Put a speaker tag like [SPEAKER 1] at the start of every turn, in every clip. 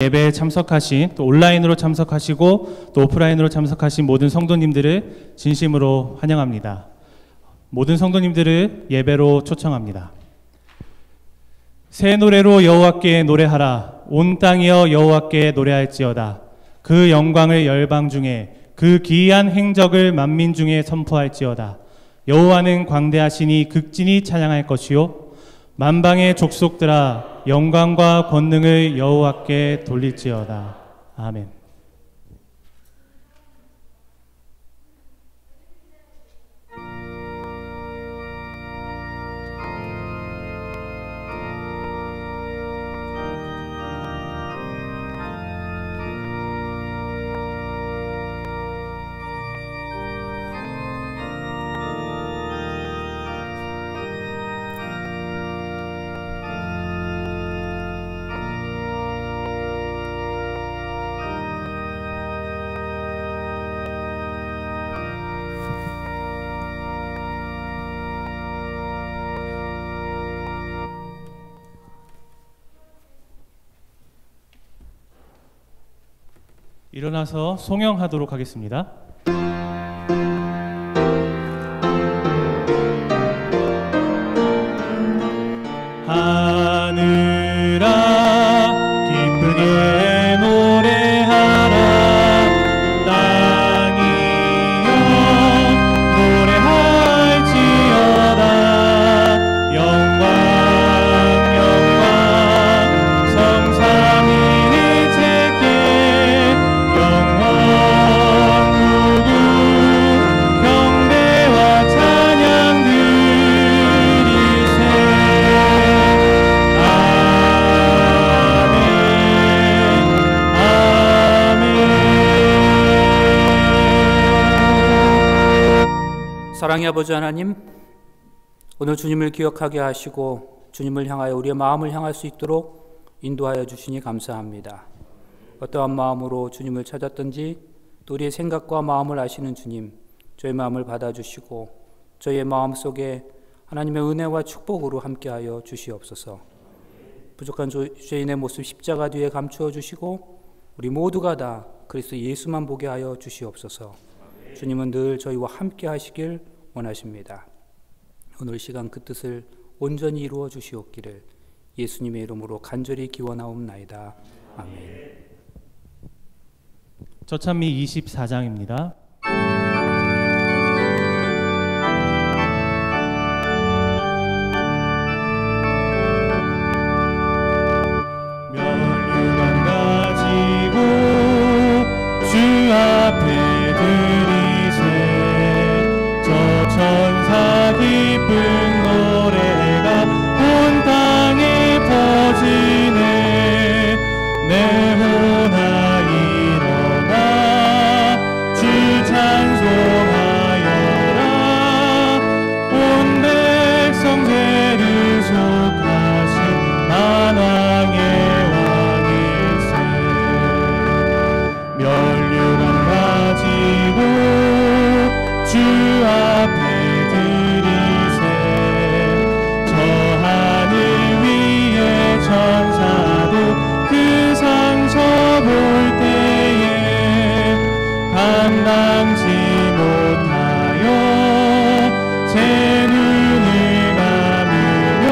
[SPEAKER 1] 예배에 참석하신, 또 온라인으로 참석하시고 또 오프라인으로 참석하신 모든 성도님들을 진심으로 환영합니다. 모든 성도님들을 예배로 초청합니다. 새 노래로 여호와께 노래하라. 온 땅이여 여호와께 노래할지어다. 그 영광을 열방 중에, 그 기이한 행적을 만민 중에 선포할지어다. 여호와는 광대하시니 극진히 찬양할 것이요 만방의 족속들아 영광과 권능을 여호와께 돌릴지어다. 아멘. 일어나서 송영하도록 하겠습니다. 하늘아 기쁘게 노래하라. 땅이여 노래할지어다. 영광 영광 성삼위 일체께 영원 누구 경배와 찬양 드리세.
[SPEAKER 2] 사랑의 아버지 하나님, 오늘 주님을 기억하게 하시고 주님을 향하여 우리의 마음을 향할 수 있도록 인도하여 주시니 감사합니다. 어떠한 마음으로 주님을 찾았든지 또 우리의 생각과 마음을 아시는 주님, 저의 마음을 받아주시고 저의 마음 속에 하나님의 은혜와 축복으로 함께하여 주시옵소서. 부족한 죄인의 모습 십자가 뒤에 감추어 주시고 우리 모두가 다 그리스도 예수만 보게 하여 주시옵소서. 주님은 늘 저희와 함께 하시길 원하십니다. 오늘 시간 그 뜻을 온전히 이루어 주시옵기를 예수님의 이름으로 간절히 기원하옵나이다. 아멘.
[SPEAKER 1] 저찬미 24장입니다. 면류관 가지고 주 앞에 천사 기쁜 노래가 온 땅에 퍼지네. 내 혼아 일어나 주 찬송하여라. 온 백성 죄를 속하신 만왕의 왕일세. 면류관 가지고 주 앞에 드리세. 저 하늘 위에 천사도 그 상처 볼 때에 감당치 못하여 제 눈을 감으며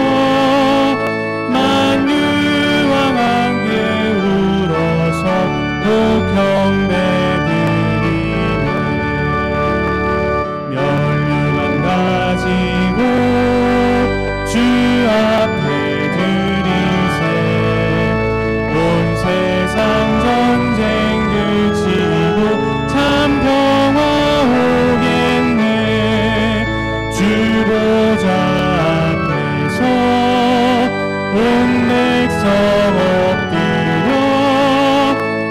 [SPEAKER 1] 만유왕 함께 울어서 또 경배 주 앞에 드리세. 온 세상 전쟁 그치고 참 평화 오겠네. 주 보좌 앞에서 온 백성 엎드려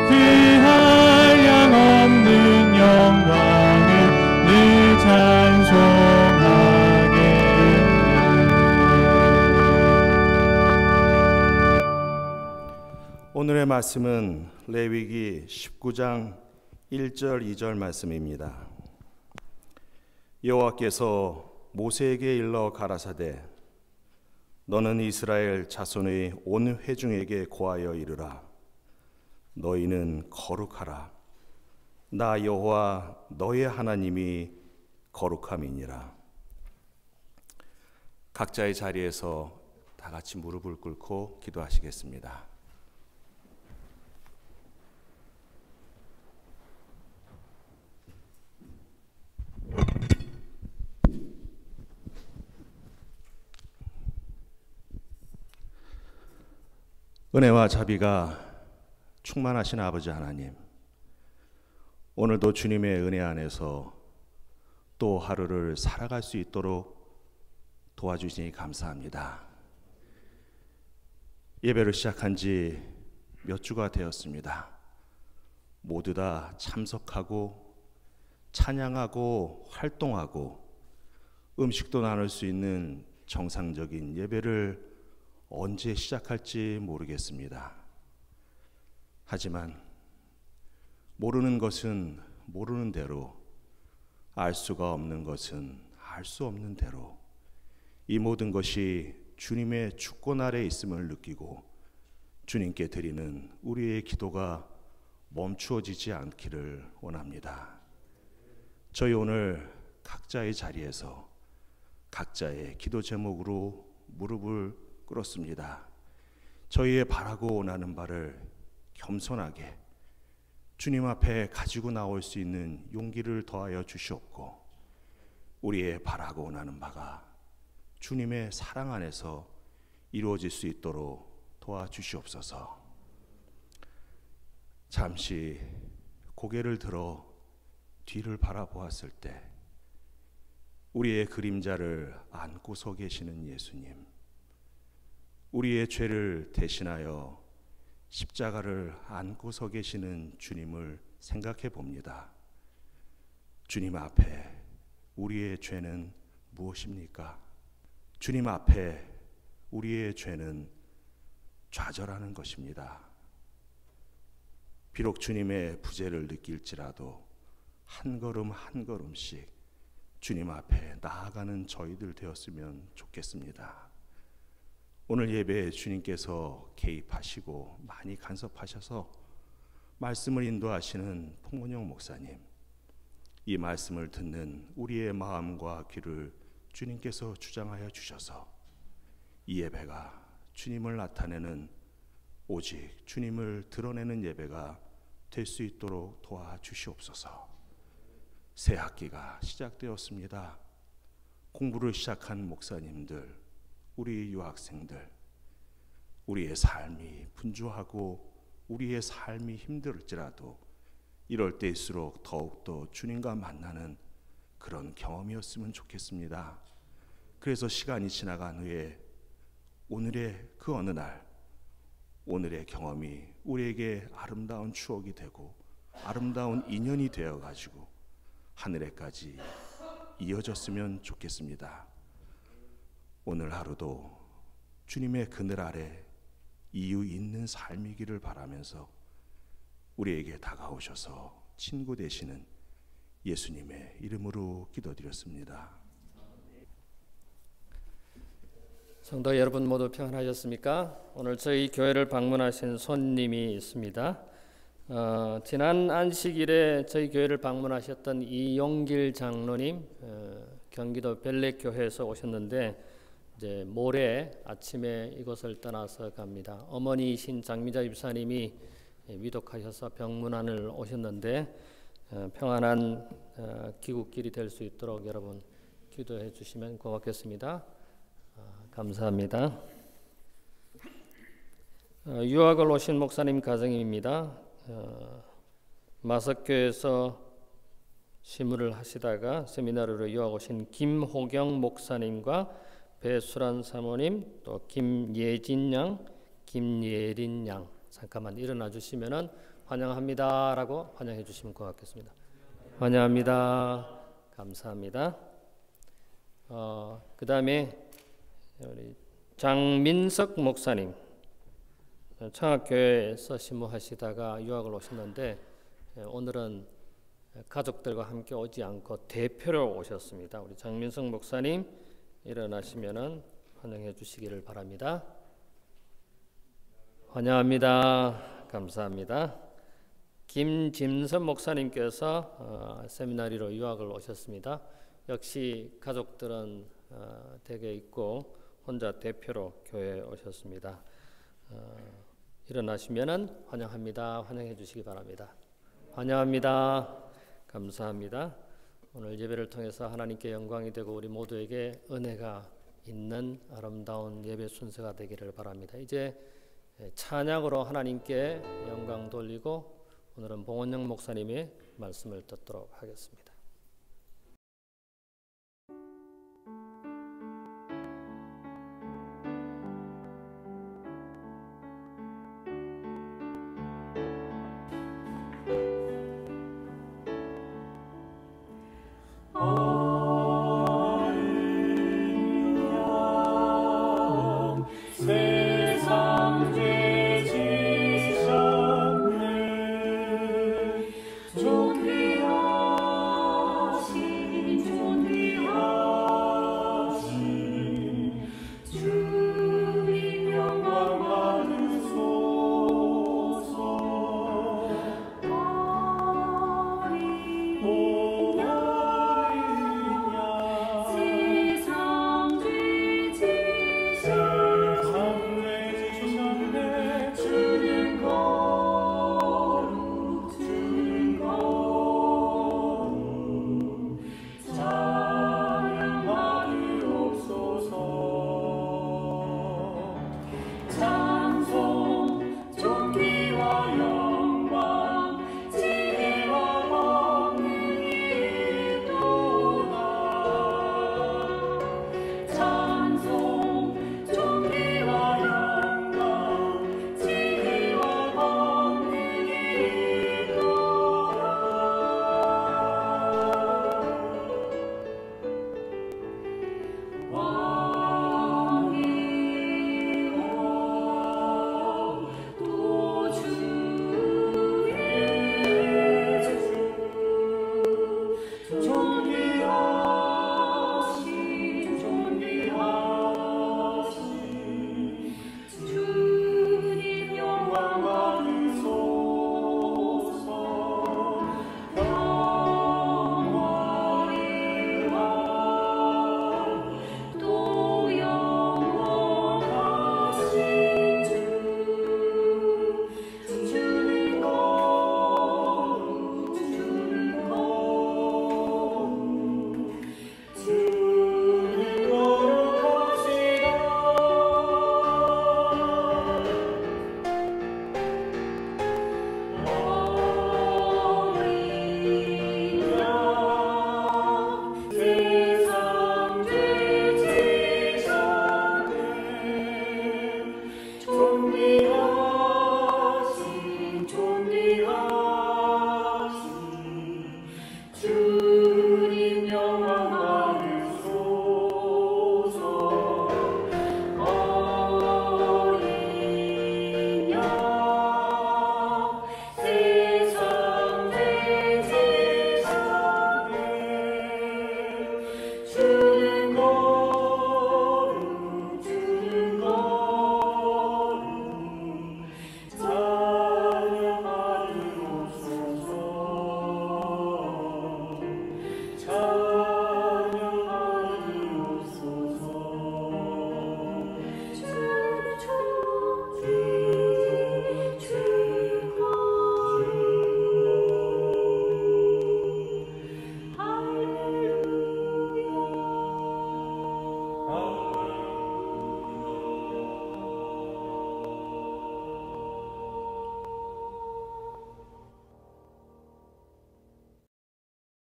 [SPEAKER 1] 그 한량 없는 영광을 늘 찬송하게.
[SPEAKER 3] 오늘의 말씀은 레위기 19장 1절 2절 말씀입니다. 여호와께서 모세에게 일러 가라사대 너는 이스라엘 자손의 온 회중에게 고하여 이르라. 너희는 거룩하라. 나 여호와 너의 하나님이 거룩함이니라. 각자의 자리에서 다 같이 무릎을 꿇고 기도하시겠습니다. 은혜와 자비가 충만하신 아버지 하나님, 오늘도 주님의 은혜 안에서 또 하루를 살아갈 수 있도록 도와주시니 감사합니다. 예배를 시작한 지 몇 주가 되었습니다. 모두 다 참석하고 찬양하고 활동하고 음식도 나눌 수 있는 정상적인 예배를 언제 시작할지 모르겠습니다. 하지만 모르는 것은 모르는 대로, 알 수가 없는 것은 알 수 없는 대로 이 모든 것이 주님의 주권 아래 있음을 느끼고 주님께 드리는 우리의 기도가 멈추어지지 않기를 원합니다. 저희 오늘 각자의 자리에서 각자의 기도 제목으로 무릎을 꿇었습니다. 저희의 바라고 원하는 바를 겸손하게 주님 앞에 가지고 나올 수 있는 용기를 더하여 주시옵고, 우리의 바라고 원하는 바가 주님의 사랑 안에서 이루어질 수 있도록 도와주시옵소서. 잠시 고개를 들어 뒤를 바라보았을 때 우리의 그림자를 안고 서 계시는 예수님, 우리의 죄를 대신하여 십자가를 안고 서 계시는 주님을 생각해 봅니다. 주님 앞에 우리의 죄는 무엇입니까? 주님 앞에 우리의 죄는 좌절하는 것입니다. 비록 주님의 부재를 느낄지라도 한 걸음 한 걸음씩 주님 앞에 나아가는 저희들 되었으면 좋겠습니다. 오늘 예배에 주님께서 개입하시고 많이 간섭하셔서 말씀을 인도하시는 송문영 목사님, 이 말씀을 듣는 우리의 마음과 귀를 주님께서 주장하여 주셔서 이 예배가 주님을 나타내는, 오직 주님을 드러내는 예배가 될 수 있도록 도와주시옵소서. 새 학기가 시작되었습니다. 공부를 시작한 목사님들, 우리 유학생들, 우리의 삶이 분주하고 우리의 삶이 힘들지라도 이럴 때일수록 더욱더 주님과 만나는 그런 경험이었으면 좋겠습니다. 그래서 시간이 지나간 후에 오늘의 그 어느 날, 오늘의 경험이 우리에게 아름다운 추억이 되고 아름다운 인연이 되어가지고 하늘에까지 이어졌으면 좋겠습니다. 오늘 하루도 주님의 그늘 아래 이유 있는 삶이기를 바라면서 우리에게 다가오셔서 친구 되시는 예수님의 이름으로 기도드렸습니다.
[SPEAKER 4] 성도 여러분 모두 평안하셨습니까? 오늘 저희 교회를 방문하신 손님이 있습니다. 지난 안식일에 저희 교회를 방문하셨던 이용길 장로님, 경기도 별내교회에서 오셨는데 이제 모레 아침에 이곳을 떠나서 갑니다. 어머니이신 장미자 집사님이 위독하셔서 병문안을 오셨는데 평안한 귀국길이 될 수 있도록 여러분 기도해 주시면 고맙겠습니다. 감사합니다. 유학을 오신 목사님 가정입니다. 마석교에서 시무를 하시다가 세미나르로 유학 오신 김호경 목사님과 배수란 사모님, 또 김예진 양, 김예린 양, 잠깐만 일어나 주시면은 환영합니다라고 환영해 주시면 고맙겠습니다. 환영합니다. 감사합니다. 그 다음에 우리 장민석 목사님, 청학교회에서 심무하시다가 유학을 오셨는데 오늘은 가족들과 함께 오지 않고 대표로 오셨습니다. 우리 장민석 목사님 일어나시면은 환영해 주시기를 바랍니다. 환영합니다. 감사합니다. 김짐선 목사님께서 세미나리로 유학을 오셨습니다. 역시 가족들은 댁에 있고 혼자 대표로 교회에 오셨습니다. 일어나시면은 환영합니다. 환영해 주시기 바랍니다. 환영합니다. 감사합니다. 오늘 예배를 통해서 하나님께 영광이 되고 우리 모두에게 은혜가 있는 아름다운 예배 순서가 되기를 바랍니다. 이제 찬양으로 하나님께 영광 돌리고 오늘은 봉원영 목사님의 말씀을 듣도록 하겠습니다.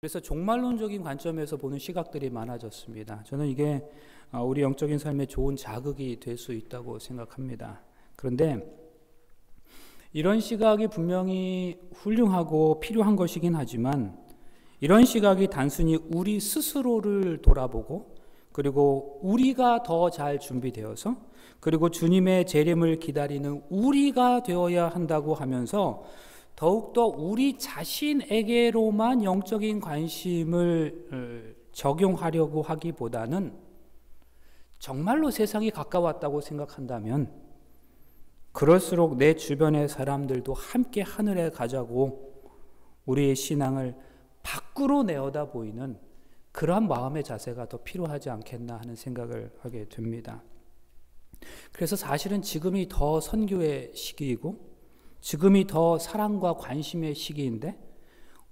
[SPEAKER 2] 그래서 종말론적인 관점에서 보는 시각들이 많아졌습니다. 저는 이게 우리 영적인 삶에 좋은 자극이 될 수 있다고 생각합니다. 그런데 이런 시각이 분명히 훌륭하고 필요한 것이긴 하지만 이런 시각이 단순히 우리 스스로를 돌아보고 그리고 우리가 더 잘 준비되어서 그리고 주님의 재림을 기다리는 우리가 되어야 한다고 하면서 더욱더 우리 자신에게로만 영적인 관심을 적용하려고 하기보다는 정말로 세상이 가까웠다고 생각한다면 그럴수록 내 주변의 사람들도 함께 하늘에 가자고 우리의 신앙을 밖으로 내어다 보이는 그러한 마음의 자세가 더 필요하지 않겠나 하는 생각을 하게 됩니다. 그래서 사실은 지금이 더 선교의 시기이고 지금이 더 사랑과 관심의 시기인데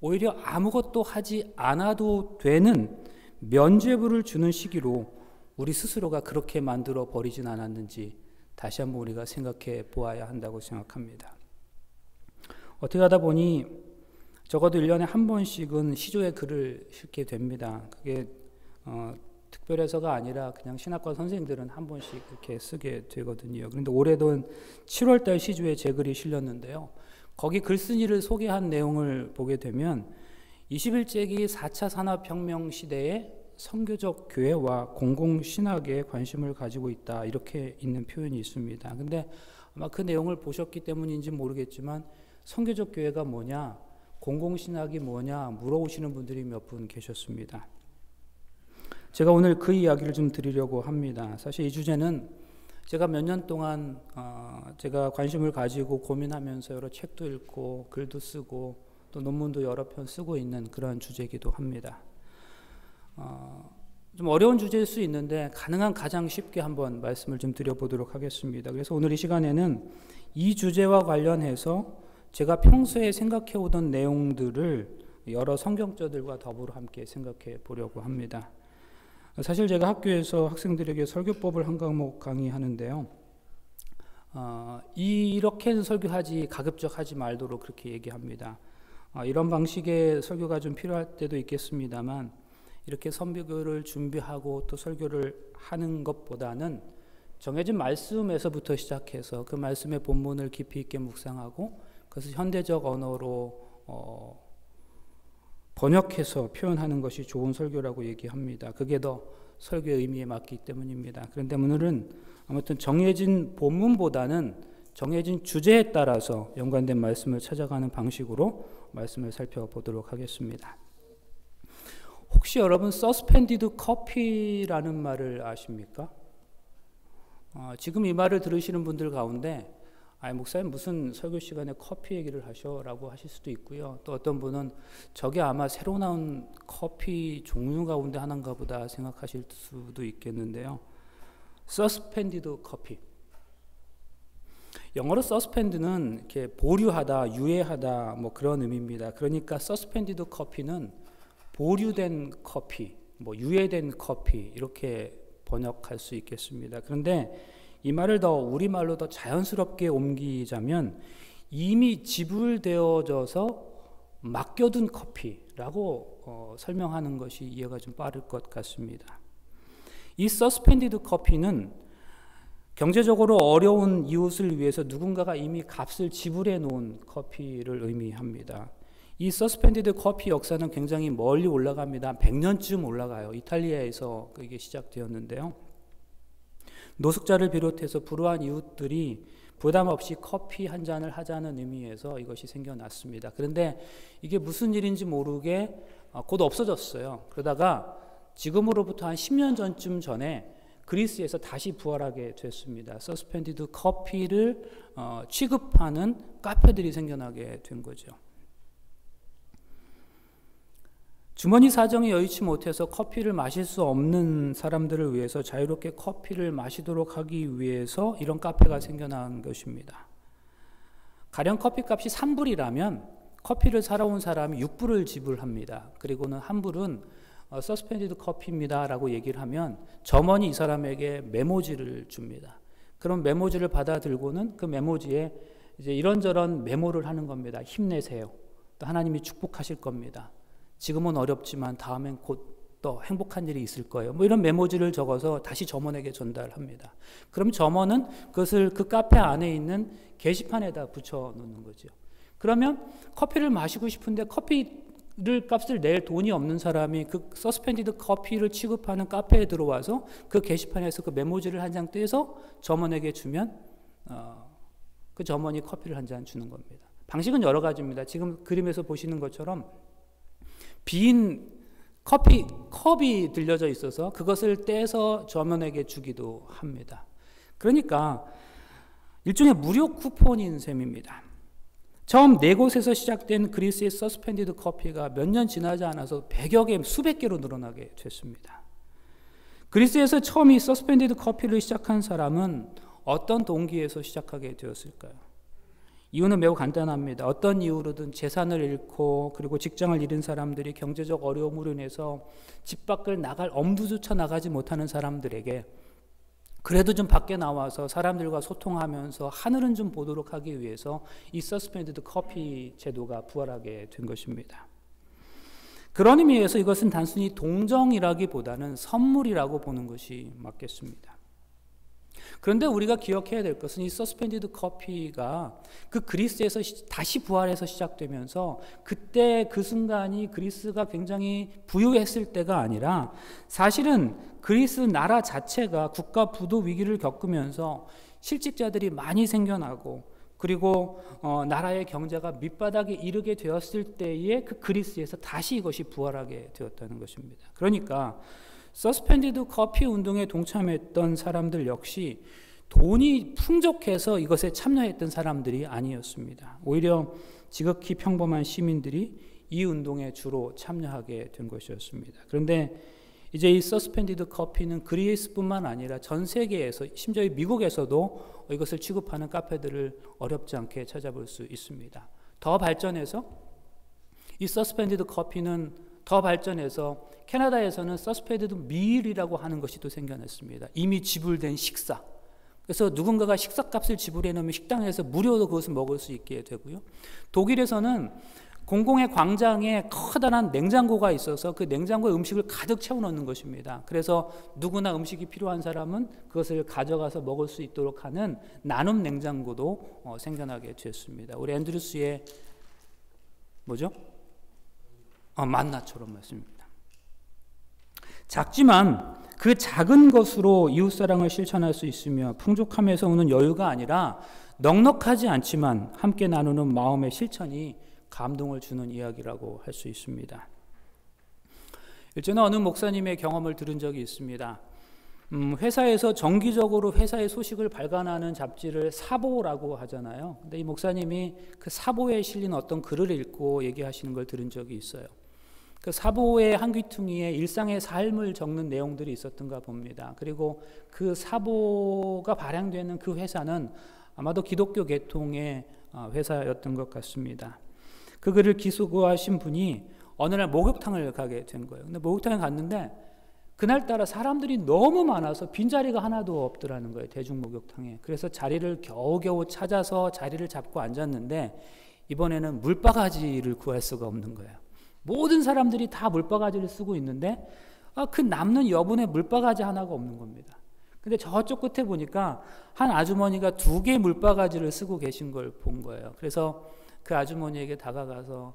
[SPEAKER 2] 오히려 아무것도 하지 않아도 되는 면죄부를 주는 시기로 우리 스스로가 그렇게 만들어 버리진 않았는지 다시 한번 우리가 생각해 보아야 한다고 생각합니다. 어떻게 하다 보니 적어도 1년에 한 번씩은 시조의 글을 읽게 됩니다. 그게 특별해서가 아니라 그냥 신학과 선생님들은 한 번씩 이렇게 쓰게 되거든요. 그런데 올해도 7월달 시조에 제 글이 실렸는데요. 거기 글쓴이를 소개한 내용을 보게 되면 21세기 4차 산업혁명 시대에 선교적 교회와 공공신학에 관심을 가지고 있다 이렇게 있는 표현이 있습니다. 근데 아마 그 내용을 보셨기 때문인지 모르겠지만 선교적 교회가 뭐냐, 공공신학이 뭐냐 물어보시는 분들이 몇 분 계셨습니다. 제가 오늘 그 이야기를 좀 드리려고 합니다. 사실 이 주제는 제가 몇 년 동안 제가 관심을 가지고 고민하면서 여러 책도 읽고 글도 쓰고 또 논문도 여러 편 쓰고 있는 그러한 주제이기도 합니다. 좀 어려운 주제일 수 있는데 가능한 가장 쉽게 한번 말씀을 좀 드려보도록 하겠습니다. 그래서 오늘 이 시간에는 이 주제와 관련해서 제가 평소에 생각해 오던 내용들을 여러 성경저들과 더불어 함께 생각해 보려고 합니다. 사실 제가 학교에서 학생들에게 설교법을 한 과목 강의하는데요. 이렇게는 설교하지 가급적 하지 말도록 그렇게 얘기합니다. 이런 방식의 설교가 좀 필요할 때도 있겠습니다만 이렇게 선교를 준비하고 또 설교를 하는 것보다는 정해진 말씀에서부터 시작해서 그 말씀의 본문을 깊이 있게 묵상하고 그것을 현대적 언어로 번역해서 표현하는 것이 좋은 설교라고 얘기합니다. 그게 더 설교의 의미에 맞기 때문입니다. 그런데 오늘은 아무튼 정해진 본문보다는 정해진 주제에 따라서 연관된 말씀을 찾아가는 방식으로 말씀을 살펴보도록 하겠습니다. 혹시 여러분 서스펜디드 커피라는 말을 아십니까? 지금 이 말을 들으시는 분들 가운데 목사님 무슨 설교 시간에 커피 얘기를 하셔라고 하실 수도 있고요. 또 어떤 분은 저게 아마 새로 나온 커피 종류 가운데 하나인가 보다 생각하실 수도 있겠는데요. 서스펜디드 커피. 영어로 서스펜드는 이렇게 보류하다, 유예하다 뭐 그런 의미입니다. 그러니까 서스펜디드 커피는 보류된 커피, 뭐 유예된 커피 이렇게 번역할 수 있겠습니다. 그런데 이 말을 더 우리말로 더 자연스럽게 옮기자면 이미 지불되어져서 맡겨둔 커피라고 설명하는 것이 이해가 좀 빠를 것 같습니다. 이 서스펜디드 커피는 경제적으로 어려운 이웃을 위해서 누군가가 이미 값을 지불해 놓은 커피를 의미합니다. 이 서스펜디드 커피 역사는 굉장히 멀리 올라갑니다. 100년쯤 올라가요. 이탈리아에서 이게 시작되었는데요. 노숙자를 비롯해서 불우한 이웃들이 부담 없이 커피 한 잔을 하자는 의미에서 이것이 생겨났습니다. 그런데 이게 무슨 일인지 모르게 곧 없어졌어요. 그러다가 지금으로부터 한 10년 전쯤 전에 그리스에서 다시 부활하게 됐습니다. 서스펜디드 커피를 취급하는 카페들이 생겨나게 된 거죠. 주머니 사정이 여의치 못해서 커피를 마실 수 없는 사람들을 위해서 자유롭게 커피를 마시도록 하기 위해서 이런 카페가 생겨난 것입니다. 가령 커피값이 3불이라면 커피를 사러 온 사람이 6불을 지불합니다. 그리고는 한 불은 서스펜디드 커피입니다 라고 얘기를 하면 점원이 이 사람에게 메모지를 줍니다. 그럼 메모지를 받아 들고는 그 메모지에 이제 이런저런 메모를 하는 겁니다. 힘내세요. 또 하나님이 축복하실 겁니다. 지금은 어렵지만 다음엔 곧 또 행복한 일이 있을 거예요. 뭐 이런 메모지를 적어서 다시 점원에게 전달합니다. 그럼 점원은 그것을 그 카페 안에 있는 게시판에다 붙여 놓는 거죠. 그러면 커피를 마시고 싶은데 커피를 값을 낼 돈이 없는 사람이 그 서스펜디드 커피를 취급하는 카페에 들어와서 그 게시판에서 그 메모지를 한 장 떼서 점원에게 주면 그 점원이 커피를 한 잔 주는 겁니다. 방식은 여러 가지입니다. 지금 그림에서 보시는 것처럼 빈 커피 컵이 들려져 있어서 그것을 떼서 점원에게 주기도 합니다. 그러니까 일종의 무료 쿠폰인 셈입니다. 처음 4곳에서 시작된 그리스의 서스펜디드 커피가 몇 년 지나지 않아서 100여 개, 수백 개로 늘어나게 됐습니다. 그리스에서 처음 이 서스펜디드 커피를 시작한 사람은 어떤 동기에서 시작하게 되었을까요? 이유는 매우 간단합니다. 어떤 이유로든 재산을 잃고 그리고 직장을 잃은 사람들이 경제적 어려움으로 인해서 집 밖을 나갈 엄두조차 나가지 못하는 사람들에게 그래도 좀 밖에 나와서 사람들과 소통하면서 하늘은 좀 보도록 하기 위해서 이 서스펜디드 커피 제도가 부활하게 된 것입니다. 그런 의미에서 이것은 단순히 동정이라기보다는 선물이라고 보는 것이 맞겠습니다. 그런데 우리가 기억해야 될 것은 이 서스펜디드 커피가 그 그리스에서 다시 부활해서 시작되면서 그때 그 순간이 그리스가 굉장히 부유했을 때가 아니라 사실은 그리스 나라 자체가 국가 부도 위기를 겪으면서 실직자들이 많이 생겨나고 그리고 나라의 경제가 밑바닥에 이르게 되었을 때에 그 그리스에서 다시 이것이 부활하게 되었다는 것입니다. 그러니까 서스펜디드 커피 운동에 동참했던 사람들 역시 돈이 풍족해서 이것에 참여했던 사람들이 아니었습니다. 오히려 지극히 평범한 시민들이 이 운동에 주로 참여하게 된 것이었습니다. 그런데 이제 이 서스펜디드 커피는 그리스뿐만 아니라 전 세계에서 심지어 미국에서도 이것을 취급하는 카페들을 어렵지 않게 찾아볼 수 있습니다. 더 발전해서 이 서스펜디드 커피는 더 발전해서 캐나다에서는 서스펜디드 밀이라고 하는 것이 또 생겨났습니다. 이미 지불된 식사. 그래서 누군가가 식사값을 지불해 놓으면 식당에서 무료로 그것을 먹을 수 있게 되고요. 독일에서는 공공의 광장에 커다란 냉장고가 있어서 그 냉장고에 음식을 가득 채워넣는 것입니다. 그래서 누구나 음식이 필요한 사람은 그것을 가져가서 먹을 수 있도록 하는 나눔 냉장고도 생겨나게 되었습니다. 우리 앤드루스의 뭐죠? 만나처럼 말씀입니다. 작지만 그 작은 것으로 이웃사랑을 실천할 수 있으며 풍족함에서 오는 여유가 아니라 넉넉하지 않지만 함께 나누는 마음의 실천이 감동을 주는 이야기라고 할 수 있습니다. 일전에 어느 목사님의 경험을 들은 적이 있습니다. 회사에서 정기적으로 회사의 소식을 발간하는 잡지를 사보라고 하잖아요. 근데 이 목사님이 그 사보에 실린 어떤 글을 읽고 얘기하시는 걸 들은 적이 있어요. 그 사보의 한 귀퉁이에 일상의 삶을 적는 내용들이 있었던가 봅니다. 그리고 그 사보가 발행되는 그 회사는 아마도 기독교 계통의 회사였던 것 같습니다. 그 글을 기수하신 분이 어느 날 목욕탕을 가게 된 거예요. 근데 목욕탕에 갔는데 그날따라 사람들이 너무 많아서 빈자리가 하나도 없더라는 거예요. 대중 목욕탕에. 그래서 자리를 겨우겨우 찾아서 자리를 잡고 앉았는데 이번에는 물바가지를 구할 수가 없는 거예요. 모든 사람들이 다 물바가지를 쓰고 있는데 그 남는 여분의 물바가지 하나가 없는 겁니다. 근데 저쪽 끝에 보니까 한 아주머니가 2개의 물바가지를 쓰고 계신 걸 본 거예요. 그래서 그 아주머니에게 다가가서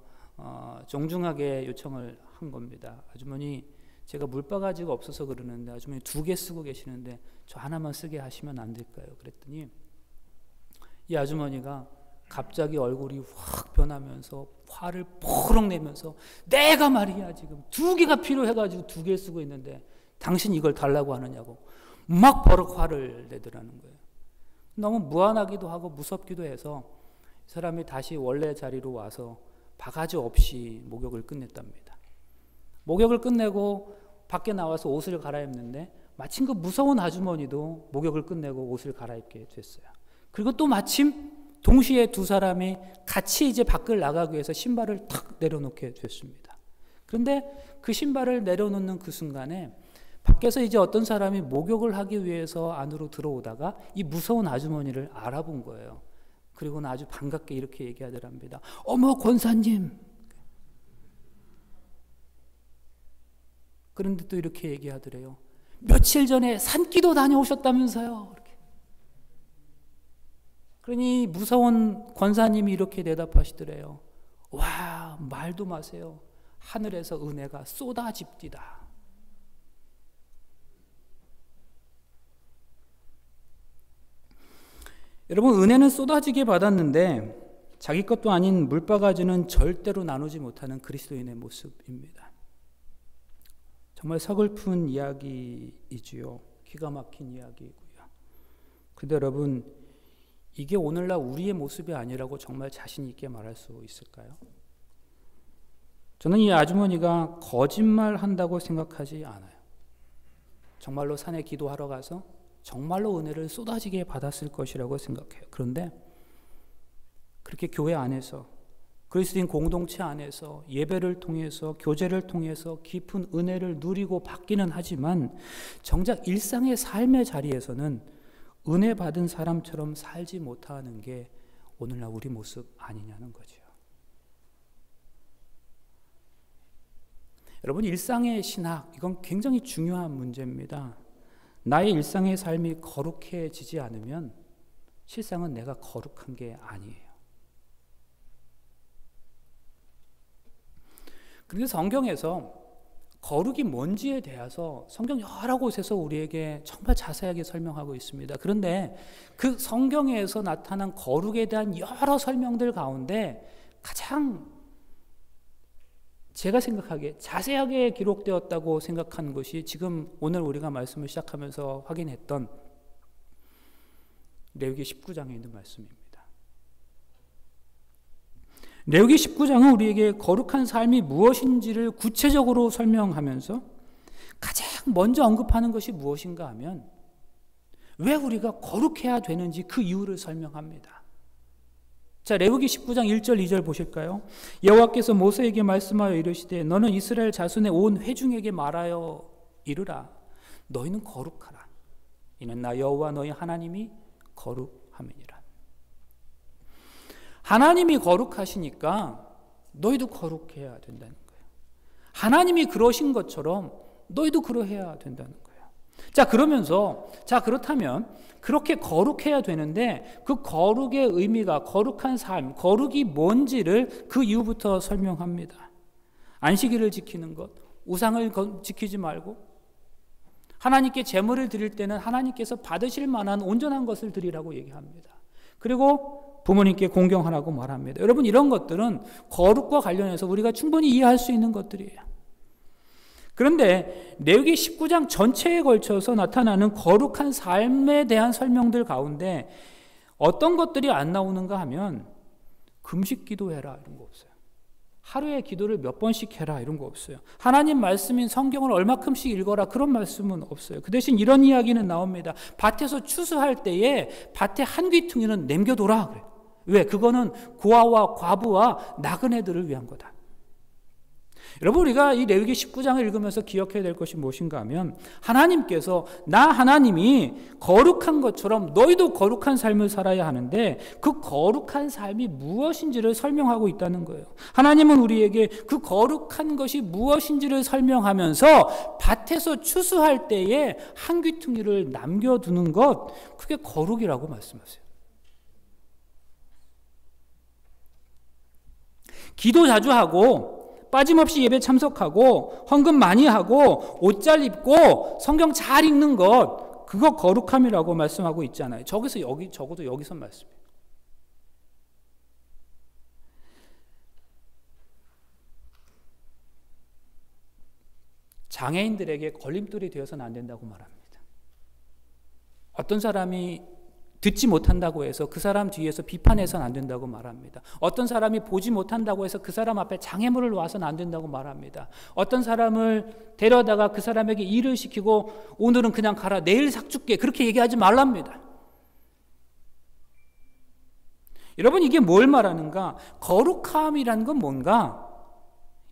[SPEAKER 2] 정중하게 요청을 한 겁니다. 아주머니, 제가 물바가지가 없어서 그러는데 아주머니 2개 쓰고 계시는데 저 하나만 쓰게 하시면 안 될까요? 그랬더니 이 아주머니가 갑자기 얼굴이 확 변하면서 화를 포록 내면서 내가 말이야 지금 2개가 필요해가지고 2개 쓰고 있는데 당신 이걸 달라고 하느냐고 막 버럭 화를 내더라는 거예요. 너무 무안하기도 하고 무섭기도 해서 이 사람이 다시 원래 자리로 와서 바가지 없이 목욕을 끝냈답니다. 목욕을 끝내고 밖에 나와서 옷을 갈아입는데 마침 그 무서운 아주머니도 목욕을 끝내고 옷을 갈아입게 됐어요. 그리고 또 마침 동시에 2 사람이 같이 이제 밖을 나가기 위해서 신발을 탁 내려놓게 됐습니다. 그런데 그 신발을 내려놓는 그 순간에 밖에서 이제 어떤 사람이 목욕을 하기 위해서 안으로 들어오다가 이 무서운 아주머니를 알아본 거예요. 그리고는 아주 반갑게 이렇게 얘기하더랍니다. 어머 권사님. 그런데 또 이렇게 얘기하더래요. 며칠 전에 산기도 다녀오셨다면서요. 이렇게. 그러니 무서운 권사님이 이렇게 대답하시더래요. 와, 말도 마세요. 하늘에서 은혜가 쏟아집디다. 여러분, 은혜는 쏟아지게 받았는데 자기 것도 아닌 물바가지는 절대로 나누지 못하는 그리스도인의 모습입니다. 정말 서글픈 이야기이지요. 기가 막힌 이야기이고요. 그런데 여러분, 이게 오늘날 우리의 모습이 아니라고 정말 자신 있게 말할 수 있을까요? 저는 이 아주머니가 거짓말한다고 생각하지 않아요. 정말로 산에 기도하러 가서 정말로 은혜를 쏟아지게 받았을 것이라고 생각해요. 그런데 그렇게 교회 안에서, 그리스도인 공동체 안에서 예배를 통해서, 교제를 통해서 깊은 은혜를 누리고 받기는 하지만 정작 일상의 삶의 자리에서는 은혜 받은 사람처럼 살지 못하는 게 오늘날 우리 모습 아니냐는 거죠. 여러분, 일상의 신학, 이건 굉장히 중요한 문제입니다. 나의 일상의 삶이 거룩해지지 않으면 실상은 내가 거룩한 게 아니에요. 그런데 성경에서 거룩이 뭔지에 대해서 성경 여러 곳에서 우리에게 정말 자세하게 설명하고 있습니다. 그런데 그 성경에서 나타난 거룩에 대한 여러 설명들 가운데 가장 제가 생각하기에 자세하게 기록되었다고 생각하는 것이 지금 오늘 우리가 말씀을 시작하면서 확인했던 레위기 19장에 있는 말씀입니다. 레위기 19장은 우리에게 거룩한 삶이 무엇인지를 구체적으로 설명하면서 가장 먼저 언급하는 것이 무엇인가 하면 왜 우리가 거룩해야 되는지 그 이유를 설명합니다. 자, 레위기 19장 1절 2절 보실까요? 여호와께서 모세에게 말씀하여 이르시되 너는 이스라엘 자손의 온 회중에게 말하여 이르라. 너희는 거룩하라. 이는 나 여호와 너희 하나님이 거룩함이니라. 하나님이 거룩하시니까 너희도 거룩해야 된다는 거예요. 하나님이 그러신 것처럼 너희도 그러해야 된다는 거예요. 그렇다면 그렇게 거룩해야 되는데 그 거룩의 의미가, 거룩한 삶, 거룩이 뭔지를 그 이후부터 설명합니다. 안식일을 지키는 것, 우상을 지키지 말고 하나님께 제물을 드릴 때는 하나님께서 받으실 만한 온전한 것을 드리라고 얘기합니다. 그리고 부모님께 공경하라고 말합니다. 여러분, 이런 것들은 거룩과 관련해서 우리가 충분히 이해할 수 있는 것들이에요. 그런데 레위기 19장 전체에 걸쳐서 나타나는 거룩한 삶에 대한 설명들 가운데 어떤 것들이 안 나오는가 하면 금식 기도해라 이런 거 없어요. 하루에 기도를 몇 번씩 해라 이런 거 없어요. 하나님 말씀인 성경을 얼마큼씩 읽어라 그런 말씀은 없어요. 그 대신 이런 이야기는 나옵니다. 밭에서 추수할 때에 밭에 한 귀퉁이는 남겨둬라 그래요. 왜? 그거는 고아와 과부와 나그네들을 위한 거다. 여러분, 우리가 이 레위기 19장을 읽으면서 기억해야 될 것이 무엇인가 하면 하나님께서 나 하나님이 거룩한 것처럼 너희도 거룩한 삶을 살아야 하는데 그 거룩한 삶이 무엇인지를 설명하고 있다는 거예요. 하나님은 우리에게 그 거룩한 것이 무엇인지를 설명하면서 밭에서 추수할 때에 한 귀퉁이를 남겨두는 것, 그게 거룩이라고 말씀하세요. 기도 자주 하고 빠짐없이 예배 참석하고 헌금 많이 하고 옷 잘 입고 성경 잘 읽는 것, 그거 거룩함이라고 말씀하고 있잖아요. 적어도 여기서 말씀해요. 장애인들에게 걸림돌이 되어서는 안 된다고 말합니다. 어떤 사람이 듣지 못한다고 해서 그 사람 뒤에서 비판해서는 안 된다고 말합니다. 어떤 사람이 보지 못한다고 해서 그 사람 앞에 장애물을 놔서는 안 된다고 말합니다. 어떤 사람을 데려다가 그 사람에게 일을 시키고 오늘은 그냥 가라, 내일 삭 줄게, 그렇게 얘기하지 말랍니다. 여러분, 이게 뭘 말하는가? 거룩함이란 건 뭔가?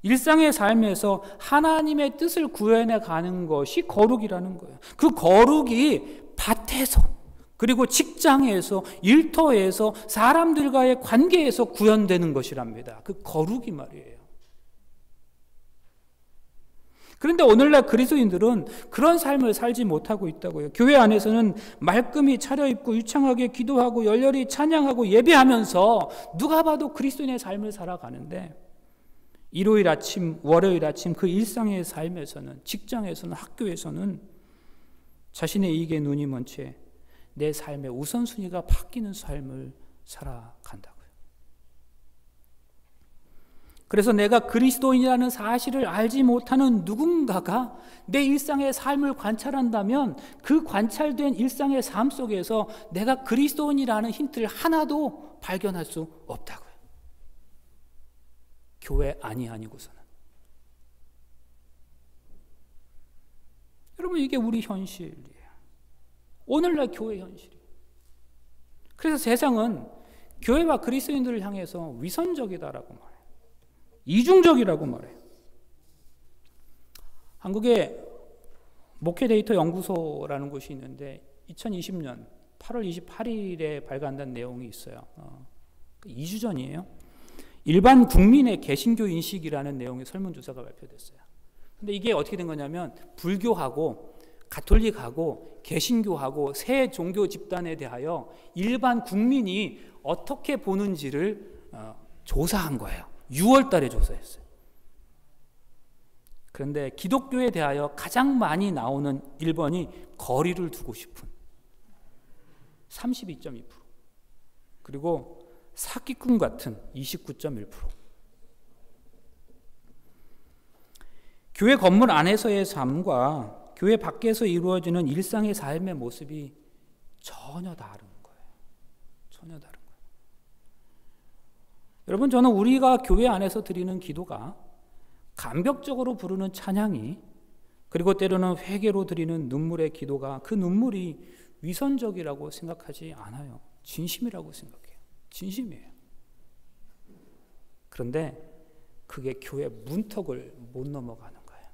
[SPEAKER 2] 일상의 삶에서 하나님의 뜻을 구현해 가는 것이 거룩이라는 거예요. 그 거룩이 밭에서, 그리고 직장에서, 일터에서, 사람들과의 관계에서 구현되는 것이랍니다. 그 거룩이 말이에요. 그런데 오늘날 그리스도인들은 그런 삶을 살지 못하고 있다고요. 교회 안에서는 말끔히 차려입고 유창하게 기도하고 열렬히 찬양하고 예배하면서 누가 봐도 그리스도인의 삶을 살아가는데 일요일 아침, 월요일 아침 그 일상의 삶에서는, 직장에서는, 학교에서는 자신의 이익에 눈이 먼 채 내 삶의 우선순위가 바뀌는 삶을 살아간다고요. 그래서 내가 그리스도인이라는 사실을 알지 못하는 누군가가 내 일상의 삶을 관찰한다면 그 관찰된 일상의 삶 속에서 내가 그리스도인이라는 힌트를 하나도 발견할 수 없다고요. 교회 아니고서는. 여러분, 이게 우리 현실이에요. 오늘날 교회 현실이에요. 그래서 세상은 교회와 그리스도인들을 향해서 위선적이다라고 말해요. 이중적이라고 말해요. 한국에 목회데이터 연구소라는 곳이 있는데 2020년 8월 28일에 발간된 내용이 있어요. 2주 전이에요. 일반 국민의 개신교 인식이라는 내용의 설문조사가 발표됐어요. 근데 이게 어떻게 된 거냐면 불교하고 가톨릭하고 개신교하고 세 종교 집단에 대하여 일반 국민이 어떻게 보는지를 조사한 거예요. 6월 달에 조사했어요. 그런데 기독교에 대하여 가장 많이 나오는 1번이 거리를 두고 싶은 32.2%, 그리고 사기꾼 같은 29.1%. 교회 건물 안에서의 삶과 교회 밖에서 이루어지는 일상의 삶의 모습이 전혀 다른 거예요. 전혀 다른 거예요. 여러분, 저는 우리가 교회 안에서 드리는 기도가 감격적으로 부르는 찬양이, 그리고 때로는 회개로 드리는 눈물의 기도가, 그 눈물이 위선적이라고 생각하지 않아요. 진심이라고 생각해요. 진심이에요. 그런데 그게 교회 문턱을 못 넘어가는 거예요.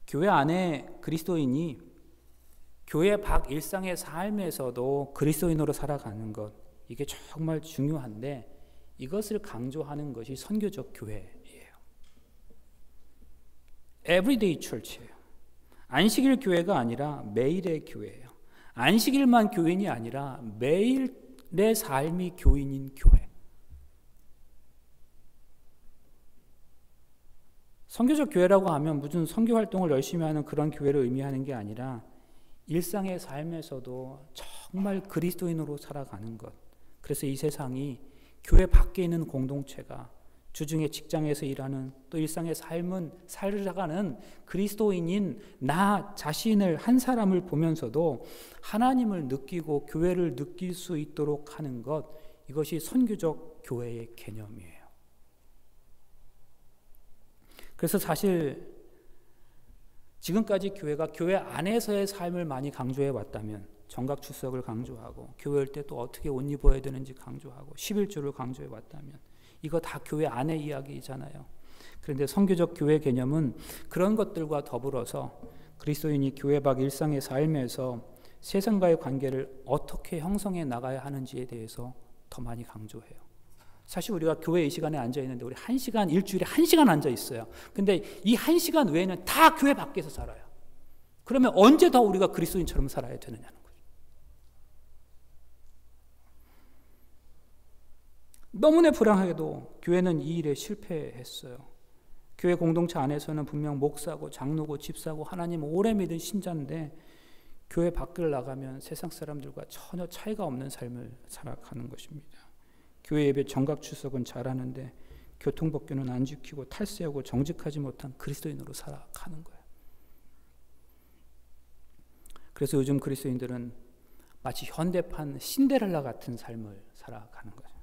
[SPEAKER 2] 교회 안에 그리스도인이 교회 밖 일상의 삶에서도 그리스도인으로 살아가는 것, 이게 정말 중요한데 이것을 강조하는 것이 선교적 교회예요. Everyday Church예요. 안식일 교회가 아니라 매일의 교회예요. 안식일만 교인이 아니라 매일의 삶이 교인인 교회. 선교적 교회라고 하면 무슨 선교 활동을 열심히 하는 그런 교회를 의미하는 게 아니라 일상의 삶에서도 정말 그리스도인으로 살아가는 것. 그래서 이 세상이 교회 밖에 있는 공동체가, 주중에 직장에서 일하는, 또 일상의 삶은 살아가는 그리스도인인 나 자신을, 한 사람을 보면서도 하나님을 느끼고 교회를 느낄 수 있도록 하는 것, 이것이 선교적 교회의 개념이에요. 그래서 사실 지금까지 교회가 교회 안에서의 삶을 많이 강조해 왔다면, 정각 출석을 강조하고 교회일 때 또 어떻게 옷 입어야 되는지 강조하고 11조를 강조해 왔다면, 이거 다 교회 안의 이야기잖아요. 그런데 선교적 교회 개념은 그런 것들과 더불어서 그리스도인이 교회 밖 일상의 삶에서 세상과의 관계를 어떻게 형성해 나가야 하는지에 대해서 더 많이 강조해요. 사실 우리가 교회 이 시간에 앉아 있는데 우리 1시간, 일주일에 1시간 앉아 있어요. 근데 이 1시간 외에는 다 교회 밖에서 살아요. 그러면 언제 더 우리가 그리스도인처럼 살아야 되느냐는 거죠. 너무나 불안하게도 교회는 이 일에 실패했어요. 교회 공동체 안에서는 분명 목사고 장로고 집사고 하나님 오래 믿은 신자인데 교회 밖을 나가면 세상 사람들과 전혀 차이가 없는 삶을 살아가는 것입니다. 교회 예배 정각 출석은 잘하는데 교통법규는 안 지키고 탈세하고 정직하지 못한 그리스도인으로 살아가는 거예요. 그래서 요즘 그리스도인들은 마치 현대판 신데렐라 같은 삶을 살아가는 거죠.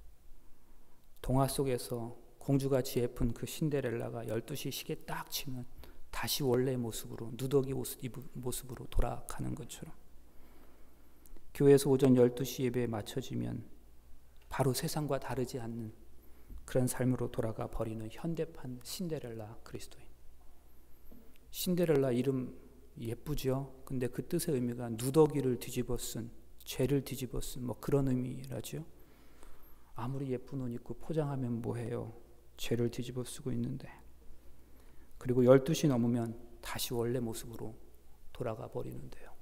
[SPEAKER 2] 동화 속에서 공주가 지혜픈 그 신데렐라가 12시 시계 딱 치면 다시 원래의 모습으로, 누더기 옷을 입은 모습으로 돌아가는 것처럼, 교회에서 오전 12시 예배에 맞춰지면 바로 세상과 다르지 않는 그런 삶으로 돌아가 버리는 현대판 신데렐라 그리스도인. 신데렐라 이름 예쁘죠? 근데 그 뜻의 의미가 누더기를 뒤집어 쓴, 죄를 뒤집어 쓴 뭐 그런 의미라죠. 아무리 예쁜 옷 입고 포장하면 뭐해요? 죄를 뒤집어 쓰고 있는데. 그리고 12시 넘으면 다시 원래 모습으로 돌아가 버리는데요.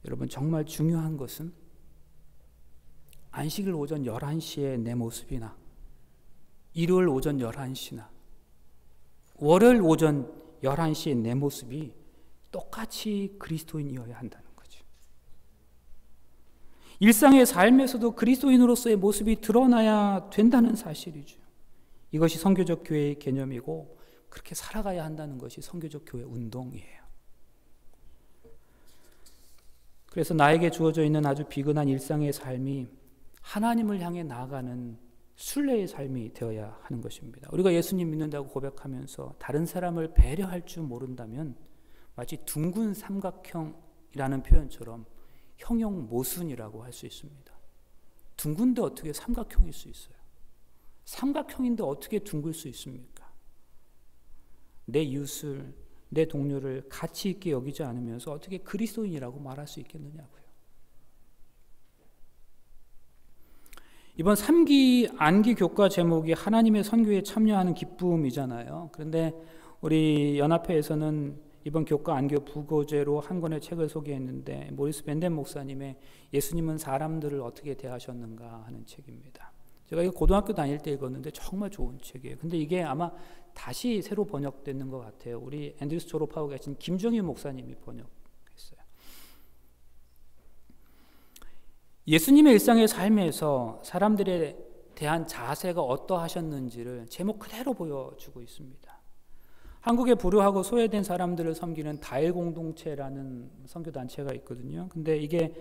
[SPEAKER 2] 여러분, 정말 중요한 것은 안식일 오전 11시에 내 모습이나 일요일 오전 11시나 월요일 오전 11시에 내 모습이 똑같이 그리스도인이어야 한다는 거죠. 일상의 삶에서도 그리스도인으로서의 모습이 드러나야 된다는 사실이죠. 이것이 선교적 교회의 개념이고 그렇게 살아가야 한다는 것이 선교적 교회 운동이에요. 그래서 나에게 주어져 있는 아주 비근한 일상의 삶이 하나님을 향해 나아가는 순례의 삶이 되어야 하는 것입니다. 우리가 예수님 믿는다고 고백하면서 다른 사람을 배려할 줄 모른다면 마치 둥근 삼각형이라는 표현처럼 형용모순이라고 할 수 있습니다. 둥근데 어떻게 삼각형일 수 있어요? 삼각형인데 어떻게 둥글 수 있습니까? 내 이웃을, 내 동료를 가치 있게 여기지 않으면서 어떻게 그리스도인이라고 말할 수 있겠느냐고요. 이번 3기 안기 교과 제목이 하나님의 선교에 참여하는 기쁨이잖아요. 그런데 우리 연합회에서는 이번 교과 안교 부고제로 한 권의 책을 소개했는데 모리스 벤덴 목사님의 예수님은 사람들을 어떻게 대하셨는가 하는 책입니다. 제가 이거 고등학교 다닐 때 읽었는데 정말 좋은 책이에요. 근데 이게 아마 다시 새로 번역되는 것 같아요. 우리 앤드루스 졸업하고 계신 김정희 목사님이 번역했어요. 예수님의 일상의 삶에서 사람들에 대한 자세가 어떠하셨는지를 제목 그대로 보여주고 있습니다. 한국에 불우하고 소외된 사람들을 섬기는 다일 공동체라는 선교단체가 있거든요. 근데 이게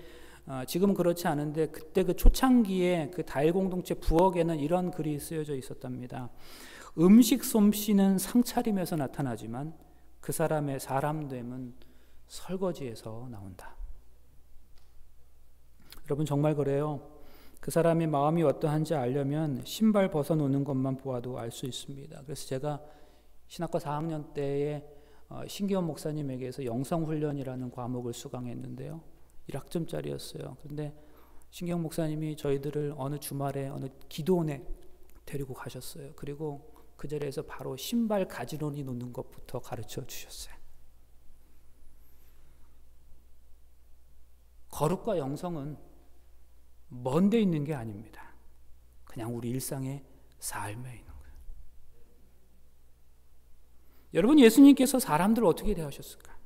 [SPEAKER 2] 지금은 그렇지 않은데 그때 그 초창기에 그 다일 공동체 부엌에는 이런 글이 쓰여져 있었답니다. 음식 솜씨는 상차림에서 나타나지만 그 사람의 사람됨은 설거지에서 나온다. 여러분 정말 그래요. 그 사람의 마음이 어떠한지 알려면 신발 벗어놓는 것만 보아도 알 수 있습니다. 그래서 제가 신학과 4학년 때에 신기원 목사님에게서 영성훈련이라는 과목을 수강했는데요. 1학점짜리였어요. 그런데 신기원 목사님이 저희들을 어느 주말에 어느 기도원에 데리고 가셨어요. 그리고 그 자리에서 바로 신발 가지런히 놓는 것부터 가르쳐 주셨어요. 거룩과 영성은 먼 데 있는 게 아닙니다. 그냥 우리 일상의 삶에 있는 거예요. 여러분, 예수님께서 사람들을 어떻게 대하셨을까?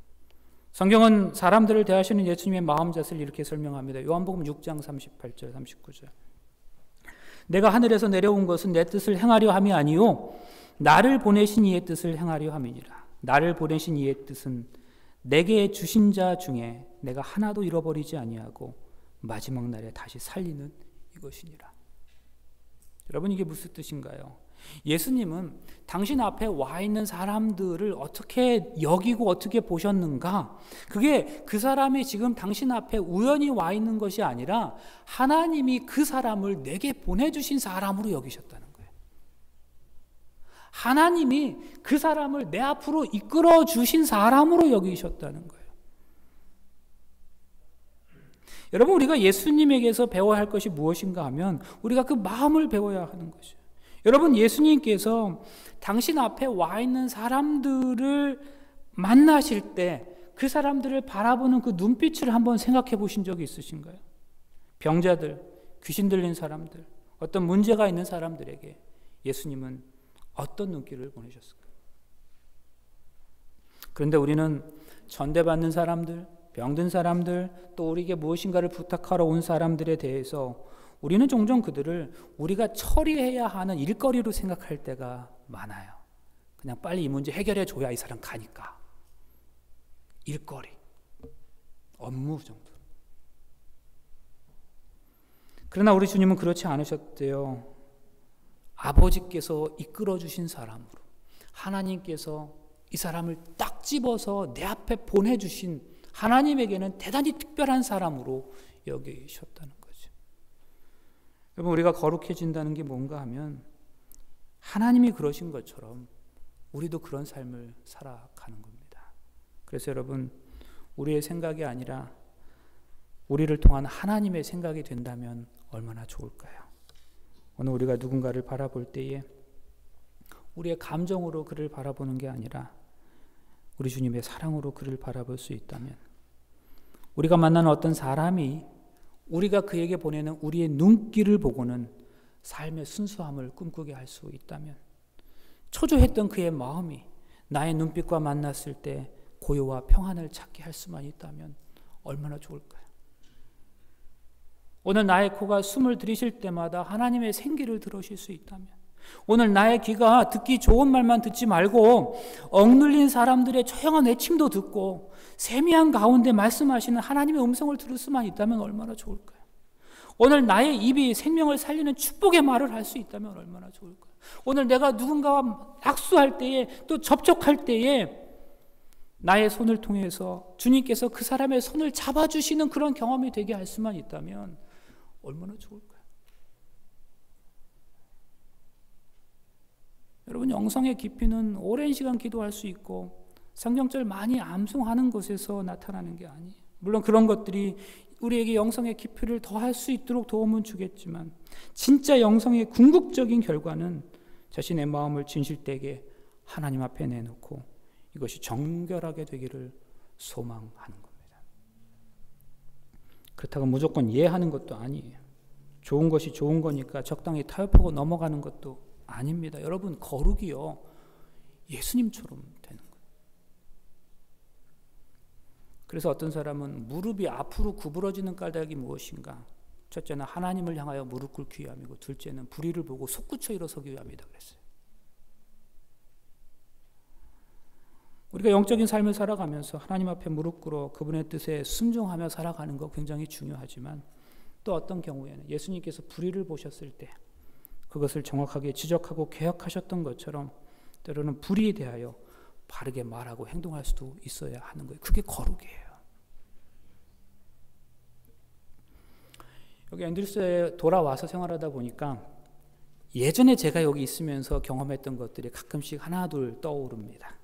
[SPEAKER 2] 성경은 사람들을 대하시는 예수님의 마음 자세를 이렇게 설명합니다. 요한복음 6장 38절 39절. 내가 하늘에서 내려온 것은 내 뜻을 행하려 함이 아니요 나를 보내신 이의 뜻을 행하려 함이니라. 나를 보내신 이의 뜻은 내게 주신 자 중에 내가 하나도 잃어버리지 아니하고 마지막 날에 다시 살리는 이것이니라. 여러분, 이게 무슨 뜻인가요? 예수님은 당신 앞에 와 있는 사람들을 어떻게 여기고 어떻게 보셨는가? 그게 그 사람이 지금 당신 앞에 우연히 와 있는 것이 아니라 하나님이 그 사람을 내게 보내주신 사람으로 여기셨다는 거예요. 하나님이 그 사람을 내 앞으로 이끌어 주신 사람으로 여기셨다는 거예요. 여러분, 우리가 예수님에게서 배워야 할 것이 무엇인가 하면 우리가 그 마음을 배워야 하는 것이에요. 여러분, 예수님께서 당신 앞에 와 있는 사람들을 만나실 때 그 사람들을 바라보는 그 눈빛을 한번 생각해 보신 적이 있으신가요? 병자들, 귀신 들린 사람들, 어떤 문제가 있는 사람들에게 예수님은 어떤 눈길을 보내셨을까요? 그런데 우리는 전대받는 사람들, 병든 사람들, 또 우리에게 무엇인가를 부탁하러 온 사람들에 대해서 우리는 종종 그들을 우리가 처리해야 하는 일거리로 생각할 때가 많아요. 그냥 빨리 이 문제 해결해 줘야 이 사람 가니까. 일거리, 업무 정도. 그러나 우리 주님은 그렇지 않으셨대요. 아버지께서 이끌어 주신 사람으로, 하나님께서 이 사람을 딱 집어서 내 앞에 보내주신 하나님에게는 대단히 특별한 사람으로 여기셨다는 거죠. 여러분, 우리가 거룩해진다는 게 뭔가 하면 하나님이 그러신 것처럼 우리도 그런 삶을 살아가는 겁니다. 그래서 여러분, 우리의 생각이 아니라 우리를 통한 하나님의 생각이 된다면 얼마나 좋을까요? 오늘 우리가 누군가를 바라볼 때에 우리의 감정으로 그를 바라보는 게 아니라 우리 주님의 사랑으로 그를 바라볼 수 있다면, 우리가 만나는 어떤 사람이 우리가 그에게 보내는 우리의 눈길을 보고는 삶의 순수함을 꿈꾸게 할 수 있다면, 초조했던 그의 마음이 나의 눈빛과 만났을 때 고요와 평안을 찾게 할 수만 있다면 얼마나 좋을까요? 오늘 나의 코가 숨을 들이쉴 때마다 하나님의 생기를 들으실 수 있다면, 오늘 나의 귀가 듣기 좋은 말만 듣지 말고 억눌린 사람들의 조용한 외침도 듣고 세미한 가운데 말씀하시는 하나님의 음성을 들을 수만 있다면 얼마나 좋을까요? 오늘 나의 입이 생명을 살리는 축복의 말을 할 수 있다면 얼마나 좋을까요? 오늘 내가 누군가와 악수할 때에, 또 접촉할 때에 나의 손을 통해서 주님께서 그 사람의 손을 잡아주시는 그런 경험이 되게 할 수만 있다면 얼마나 좋을까요? 여러분, 영성의 깊이는 오랜 시간 기도할 수 있고 성경절 많이 암송하는 것에서 나타나는 게 아니에요. 물론 그런 것들이 우리에게 영성의 깊이를 더할 수 있도록 도움은 주겠지만, 진짜 영성의 궁극적인 결과는 자신의 마음을 진실되게 하나님 앞에 내놓고 이것이 정결하게 되기를 소망하는 겁니다. 그렇다고 무조건 이해하는 것도 아니에요. 좋은 것이 좋은 거니까 적당히 타협하고 넘어가는 것도 아닙니다. 여러분, 거룩이요, 예수님처럼 되는 거예요. 그래서 어떤 사람은 무릎이 앞으로 구부러지는 까닭이 무엇인가? 첫째는 하나님을 향하여 무릎 꿇기 위함이고, 둘째는 불의를 보고 솟구쳐 일어서기 위함이다 그랬어요. 우리가 영적인 삶을 살아가면서 하나님 앞에 무릎 꿇어 그분의 뜻에 순종하며 살아가는 거 굉장히 중요하지만, 또 어떤 경우에는 예수님께서 불의를 보셨을 때 그것을 정확하게 지적하고 개혁하셨던 것처럼 때로는 불의에 대하여 바르게 말하고 행동할 수도 있어야 하는 거예요. 그게 거룩이에요. 여기 앤드루스에 돌아와서 생활하다 보니까 예전에 제가 여기 있으면서 경험했던 것들이 가끔씩 하나둘 떠오릅니다.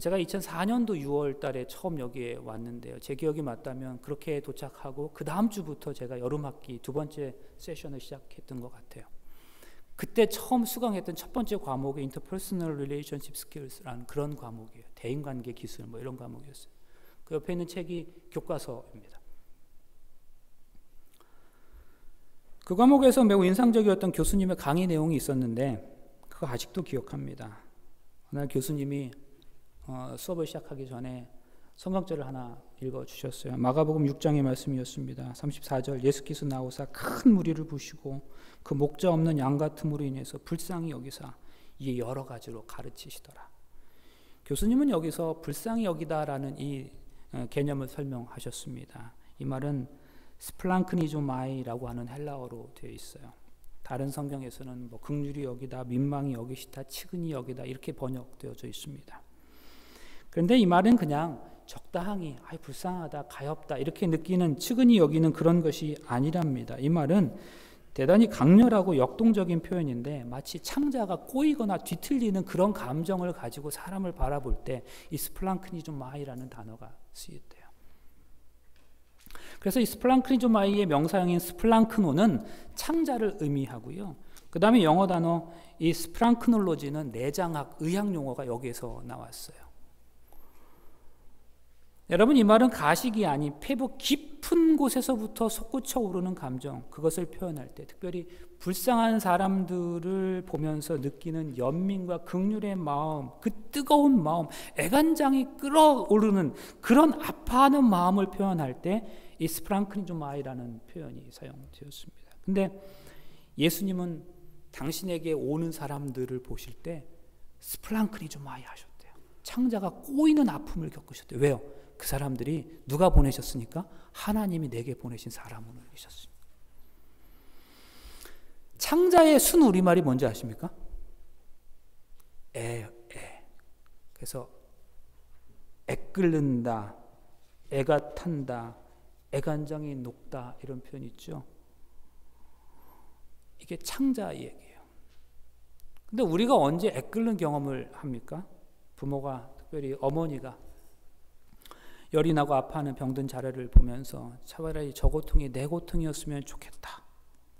[SPEAKER 2] 제가 2004년도 6월 달에 처음 여기에 왔는데요. 제 기억이 맞다면 그렇게 도착하고 그 다음 주부터 제가 여름학기 두 번째 세션을 시작했던 것 같아요. 그때 처음 수강했던 첫 번째 과목이 Interpersonal Relationship Skills라는 그런 과목이에요. 대인관계 기술 뭐 이런 과목이었어요. 그 옆에 있는 책이 교과서입니다. 그 과목에서 매우 인상적이었던 교수님의 강의 내용이 있었는데 그거 아직도 기억합니다. 그날 교수님이 수업을 시작하기 전에 성경절을 하나 읽어주셨어요. 마가복음 6장의 말씀이었습니다. 34절, 예수께서 나오사 큰 무리를 부시고 그 목자 없는 양 같음으로 인해서 불쌍히 여기사 이에 여러 가지로 가르치시더라. 교수님은 여기서 불쌍히 여기다라는 이 개념을 설명하셨습니다. 이 말은 스플랑크니조마이라고 하는 헬라어로 되어 있어요. 다른 성경에서는 뭐 긍휼히 여기다, 민망히 여기시다, 치근히 여기다 이렇게 번역되어져 있습니다. 그런데 이 말은 그냥 적당히 불쌍하다, 가엾다 이렇게 느끼는, 치근히 여기는 그런 것이 아니랍니다. 이 말은 대단히 강렬하고 역동적인 표현인데 마치 창자가 꼬이거나 뒤틀리는 그런 감정을 가지고 사람을 바라볼 때 이 스플랑크니조마이라는 단어가 쓰였대요. 그래서 이 스플랑크니조마이의 명사형인 스플랑크노는 창자를 의미하고요. 그 다음에 영어 단어 이 스프랑크놀로지는 내장학, 의학 용어가 여기에서 나왔어요. 여러분, 이 말은 가식이 아닌 폐부 깊은 곳에서부터 솟구쳐 오르는 감정, 그것을 표현할 때 특별히 불쌍한 사람들을 보면서 느끼는 연민과 긍휼의 마음, 그 뜨거운 마음, 애간장이 끓어오르는 그런 아파하는 마음을 표현할 때 이 스프랑크니조마이라는 표현이 사용되었습니다. 근데 예수님은 당신에게 오는 사람들을 보실 때 스플랑크니조마이 하셨대요. 창자가 꼬이는 아픔을 겪으셨대요. 왜요? 그 사람들이 누가 보내셨습니까? 하나님이 내게 보내신 사람으로 계셨습니다. 창자의 순 우리말이 뭔지 아십니까? 그래서 애끓는다, 애가 탄다, 애간장이 녹다 이런 표현이 있죠. 이게 창자 얘기예요. 근데 우리가 언제 애끓는 경험을 합니까? 부모가, 특별히 어머니가 열이 나고 아파하는 병든 자녀를 보면서 차라리 저 고통이 내 고통이었으면 좋겠다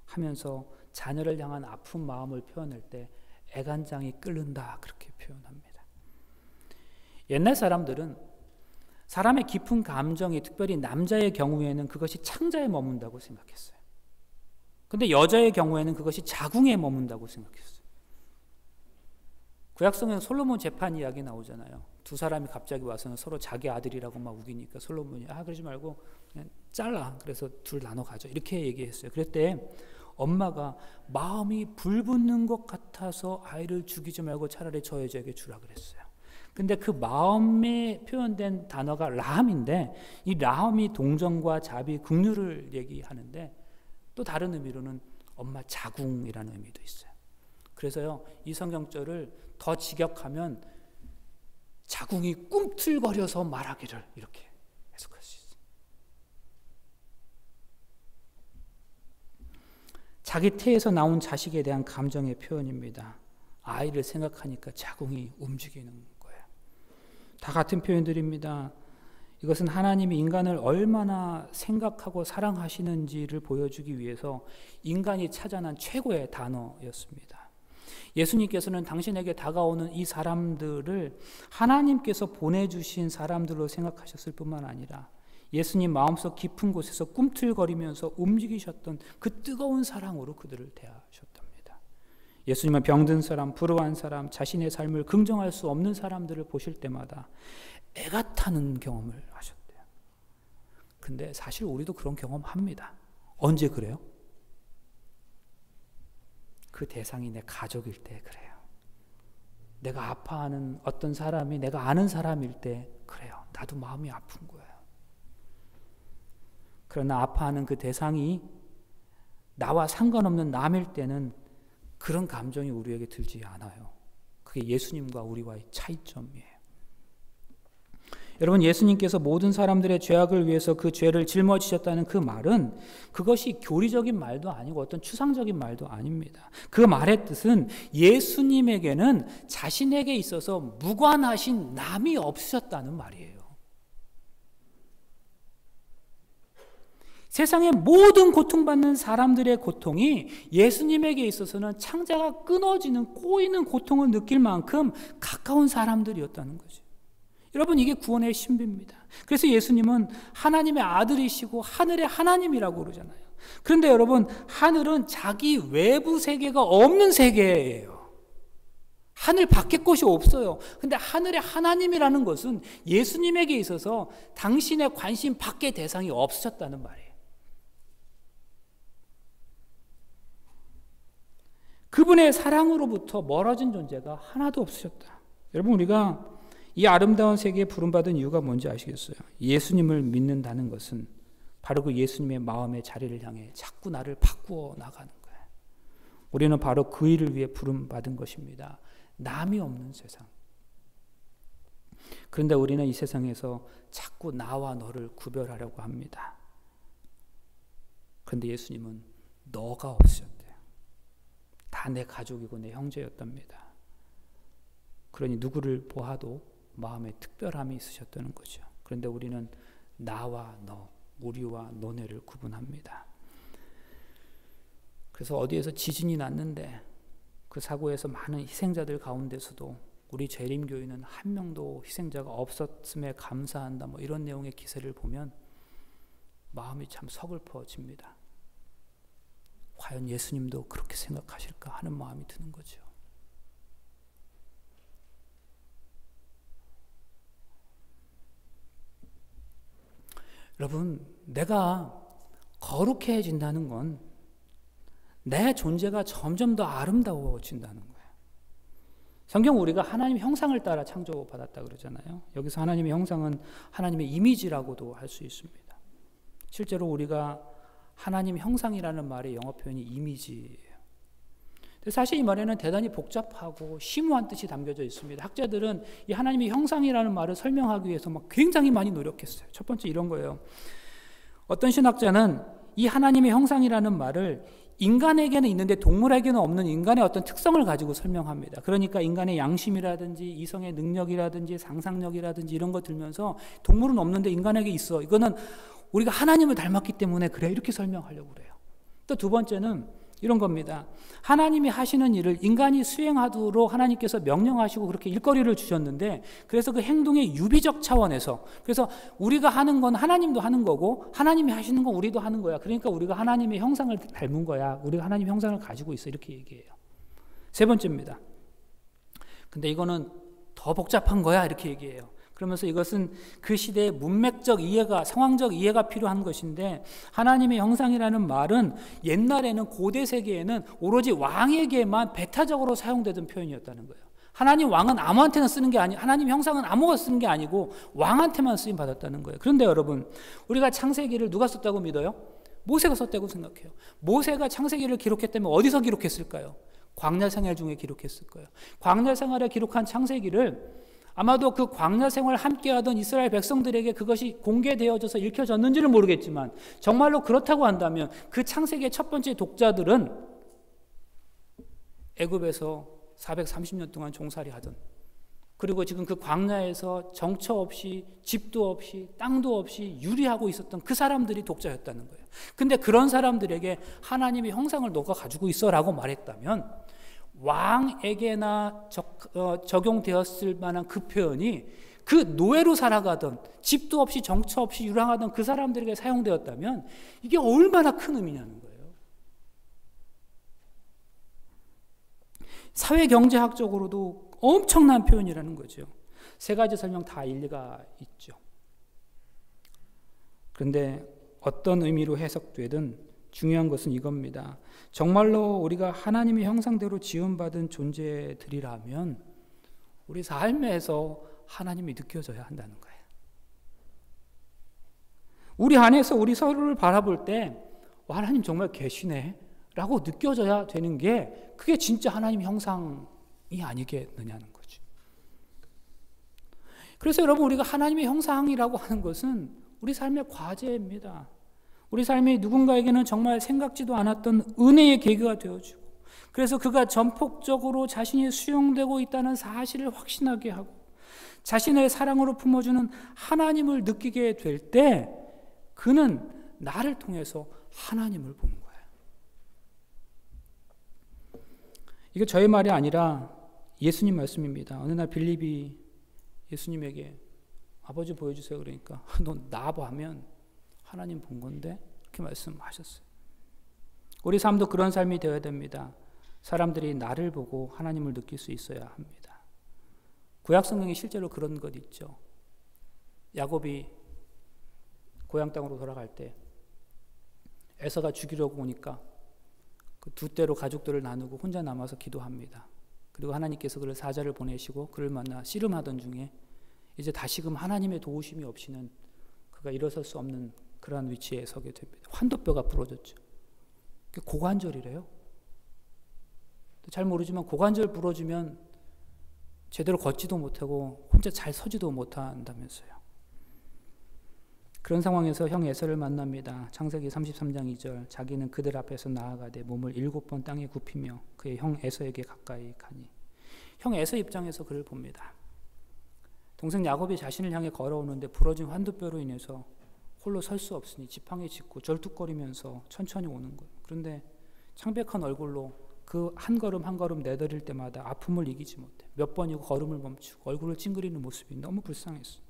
[SPEAKER 2] 하면서 자녀를 향한 아픈 마음을 표현할 때 애간장이 끓는다 그렇게 표현합니다. 옛날 사람들은 사람의 깊은 감정이, 특별히 남자의 경우에는 그것이 창자에 머문다고 생각했어요. 근데 여자의 경우에는 그것이 자궁에 머문다고 생각했어요. 구약성에는 솔로몬 재판 이야기 나오잖아요. 두 사람이 갑자기 와서는 서로 자기 아들이라고 막 우기니까 솔로몬이 그러지 말고 그냥 잘라. 그래서 둘 나눠 가져. 이렇게 얘기했어요. 그랬대 엄마가 마음이 불붙는 것 같아서 아이를 죽이지 말고 차라리 저 여자에게 주라 그랬어요. 근데 그 마음에 표현된 단어가 라함인데 이 라함이 동정과 자비, 긍휼을 얘기하는데 또 다른 의미로는 엄마 자궁이라는 의미도 있어요. 그래서요 이 성경절을 더 직역하면 자궁이 꿈틀거려서 말하기를 이렇게 해석할 수 있어요. 자기 태에서 나온 자식에 대한 감정의 표현입니다. 아이를 생각하니까 자궁이 움직이는 거예요. 다 같은 표현들입니다. 이것은 하나님이 인간을 얼마나 생각하고 사랑하시는지를 보여주기 위해서 인간이 찾아낸 최고의 단어였습니다. 예수님께서는 당신에게 다가오는 이 사람들을 하나님께서 보내주신 사람들로 생각하셨을 뿐만 아니라 예수님 마음속 깊은 곳에서 꿈틀거리면서 움직이셨던 그 뜨거운 사랑으로 그들을 대하셨답니다. 예수님은 병든 사람, 불우한 사람, 자신의 삶을 긍정할 수 없는 사람들을 보실 때마다 애가 타는 경험을 하셨대요. 근데 사실 우리도 그런 경험합니다. 언제 그래요? 그 대상이 내 가족일 때 그래요. 내가 아파하는 어떤 사람이 내가 아는 사람일 때 그래요. 나도 마음이 아픈 거예요. 그러나 아파하는 그 대상이 나와 상관없는 남일 때는 그런 감정이 우리에게 들지 않아요. 그게 예수님과 우리와의 차이점이에요. 여러분, 예수님께서 모든 사람들의 죄악을 위해서 그 죄를 짊어지셨다는 그 말은 그것이 교리적인 말도 아니고 어떤 추상적인 말도 아닙니다. 그 말의 뜻은 예수님에게는 자신에게 있어서 무관하신 남이 없으셨다는 말이에요. 세상의 모든 고통받는 사람들의 고통이 예수님에게 있어서는 창자가 끊어지는 꼬이는 고통을 느낄 만큼 가까운 사람들이었다는 거죠. 여러분, 이게 구원의 신비입니다. 그래서 예수님은 하나님의 아들이시고 하늘의 하나님이라고 그러잖아요. 그런데 여러분, 하늘은 자기 외부 세계가 없는 세계예요. 하늘 밖에 것이 없어요. 근데 하늘의 하나님이라는 것은 예수님에게 있어서 당신의 관심 밖의 대상이 없으셨다는 말이에요. 그분의 사랑으로부터 멀어진 존재가 하나도 없으셨다. 여러분, 우리가 이 아름다운 세계에 부름받은 이유가 뭔지 아시겠어요? 예수님을 믿는다는 것은 바로 그 예수님의 마음의 자리를 향해 자꾸 나를 바꾸어 나가는 거예요. 우리는 바로 그 일을 위해 부름받은 것입니다. 남이 없는 세상. 그런데 우리는 이 세상에서 자꾸 나와 너를 구별하려고 합니다. 그런데 예수님은 너가 없으셨대요. 다 내 가족이고 내 형제였답니다. 그러니 누구를 보아도 마음에 특별함이 있으셨다는 거죠. 그런데 우리는 나와 너, 우리와 너네를 구분합니다. 그래서 어디에서 지진이 났는데 그 사고에서 많은 희생자들 가운데서도 우리 재림교회는 한 명도 희생자가 없었음에 감사한다, 뭐 이런 내용의 기사를 보면 마음이 참 서글퍼집니다. 과연 예수님도 그렇게 생각하실까 하는 마음이 드는 거죠. 여러분, 내가 거룩해진다는 건 내 존재가 점점 더 아름다워진다는 거예요. 성경 우리가 하나님의 형상을 따라 창조받았다 그러잖아요. 여기서 하나님의 형상은 하나님의 이미지라고도 할 수 있습니다. 실제로 우리가 하나님 형상이라는 말의 영어 표현이 이미지예요. 사실 이 말에는 대단히 복잡하고 심오한 뜻이 담겨져 있습니다. 학자들은 이 하나님의 형상이라는 말을 설명하기 위해서 막 굉장히 많이 노력했어요. 첫 번째 이런 거예요. 어떤 신학자는 이 하나님의 형상이라는 말을 인간에게는 있는데 동물에게는 없는 인간의 어떤 특성을 가지고 설명합니다. 그러니까 인간의 양심이라든지 이성의 능력이라든지 상상력이라든지 이런 거 들면서 동물은 없는데 인간에게 있어. 이거는 우리가 하나님을 닮았기 때문에 그래. 이렇게 설명하려고 그래요. 또 두 번째는 이런 겁니다. 하나님이 하시는 일을 인간이 수행하도록 하나님께서 명령하시고 그렇게 일거리를 주셨는데, 그래서 그 행동의 유비적 차원에서, 그래서 우리가 하는 건 하나님도 하는 거고 하나님이 하시는 건 우리도 하는 거야. 그러니까 우리가 하나님의 형상을 닮은 거야. 우리가 하나님의 형상을 가지고 있어. 이렇게 얘기해요. 세 번째입니다. 근데 이거는 더 복잡한 거야. 이렇게 얘기해요. 그러면서 이것은 그 시대의 문맥적 이해가, 상황적 이해가 필요한 것인데, 하나님의 형상이라는 말은 옛날에는 고대 세계에는 오로지 왕에게만 배타적으로 사용되던 표현이었다는 거예요. 하나님 왕은 아무한테나 쓰는 게 아니고, 하나님 형상은 아무거나 쓰는 게 아니고 왕한테만 쓰임 받았다는 거예요. 그런데 여러분, 우리가 창세기를 누가 썼다고 믿어요? 모세가 썼다고 생각해요. 모세가 창세기를 기록했다면 어디서 기록했을까요? 광야 생활 중에 기록했을 거예요. 광야 생활에 기록한 창세기를 아마도 그 광야 생활을 함께하던 이스라엘 백성들에게 그것이 공개되어져서 읽혀졌는지는 모르겠지만, 정말로 그렇다고 한다면 그 창세기의 첫 번째 독자들은 애굽에서 430년 동안 종살이 하던, 그리고 지금 그 광야에서 정처 없이 집도 없이 땅도 없이 유리하고 있었던 그 사람들이 독자였다는 거예요. 근데 그런 사람들에게 하나님의 형상을 너가 가지고 있어라고 말했다면, 왕에게나 적용되었을 만한 그 표현이 그 노예로 살아가던, 집도 없이 정처 없이 유랑하던 그 사람들에게 사용되었다면 이게 얼마나 큰 의미냐는 거예요. 사회경제학적으로도 엄청난 표현이라는 거죠. 세 가지 설명 다 일리가 있죠. 그런데 어떤 의미로 해석되든 중요한 것은 이겁니다. 정말로 우리가 하나님의 형상대로 지음받은 존재들이라면 우리 삶에서 하나님이 느껴져야 한다는 거예요. 우리 안에서 우리 서로를 바라볼 때 하나님 정말 계시네 라고 느껴져야 되는 게, 그게 진짜 하나님의 형상이 아니겠느냐는 거죠. 그래서 여러분, 우리가 하나님의 형상이라고 하는 것은 우리 삶의 과제입니다. 우리 삶이 누군가에게는 정말 생각지도 않았던 은혜의 계기가 되어주고, 그래서 그가 전폭적으로 자신이 수용되고 있다는 사실을 확신하게 하고, 자신을 사랑으로 품어주는 하나님을 느끼게 될 때 그는 나를 통해서 하나님을 보는 거예요. 이게 저의 말이 아니라 예수님 말씀입니다. 어느 날 빌립이 예수님에게 아버지 보여주세요 그러니까, 너 나 보면 하나님 본 건데, 이렇게 말씀하셨어요. 우리 삶도 그런 삶이 되어야 됩니다. 사람들이 나를 보고 하나님을 느낄 수 있어야 합니다. 구약 성경에 실제로 그런 것 있죠. 야곱이 고향 땅으로 돌아갈 때 에서가 죽이려고 오니까 그 두 떼로 가족들을 나누고 혼자 남아서 기도합니다. 그리고 하나님께서 그를 사자를 보내시고 그를 만나 씨름하던 중에 이제 다시금 하나님의 도우심이 없이는 그가 일어설 수 없는 그러한 위치에 서게 됩니다. 환도뼈가 부러졌죠. 고관절이래요. 잘 모르지만 고관절 부러지면 제대로 걷지도 못하고 혼자 잘 서지도 못한다면서요. 그런 상황에서 형 에서를 만납니다. 창세기 33장 2절, 자기는 그들 앞에서 나아가되 몸을 7번 땅에 굽히며 그의 형 에서에게 가까이 가니, 형 에서 입장에서 그를 봅니다. 동생 야곱이 자신을 향해 걸어오는데 부러진 환도뼈로 인해서 홀로 설 수 없으니 지팡이 짚고 절뚝거리면서 천천히 오는 거예요. 그런데 창백한 얼굴로 그 한 걸음 한 걸음 내디딜 때마다 아픔을 이기지 못해 몇 번이고 걸음을 멈추고 얼굴을 찡그리는 모습이 너무 불쌍했어요.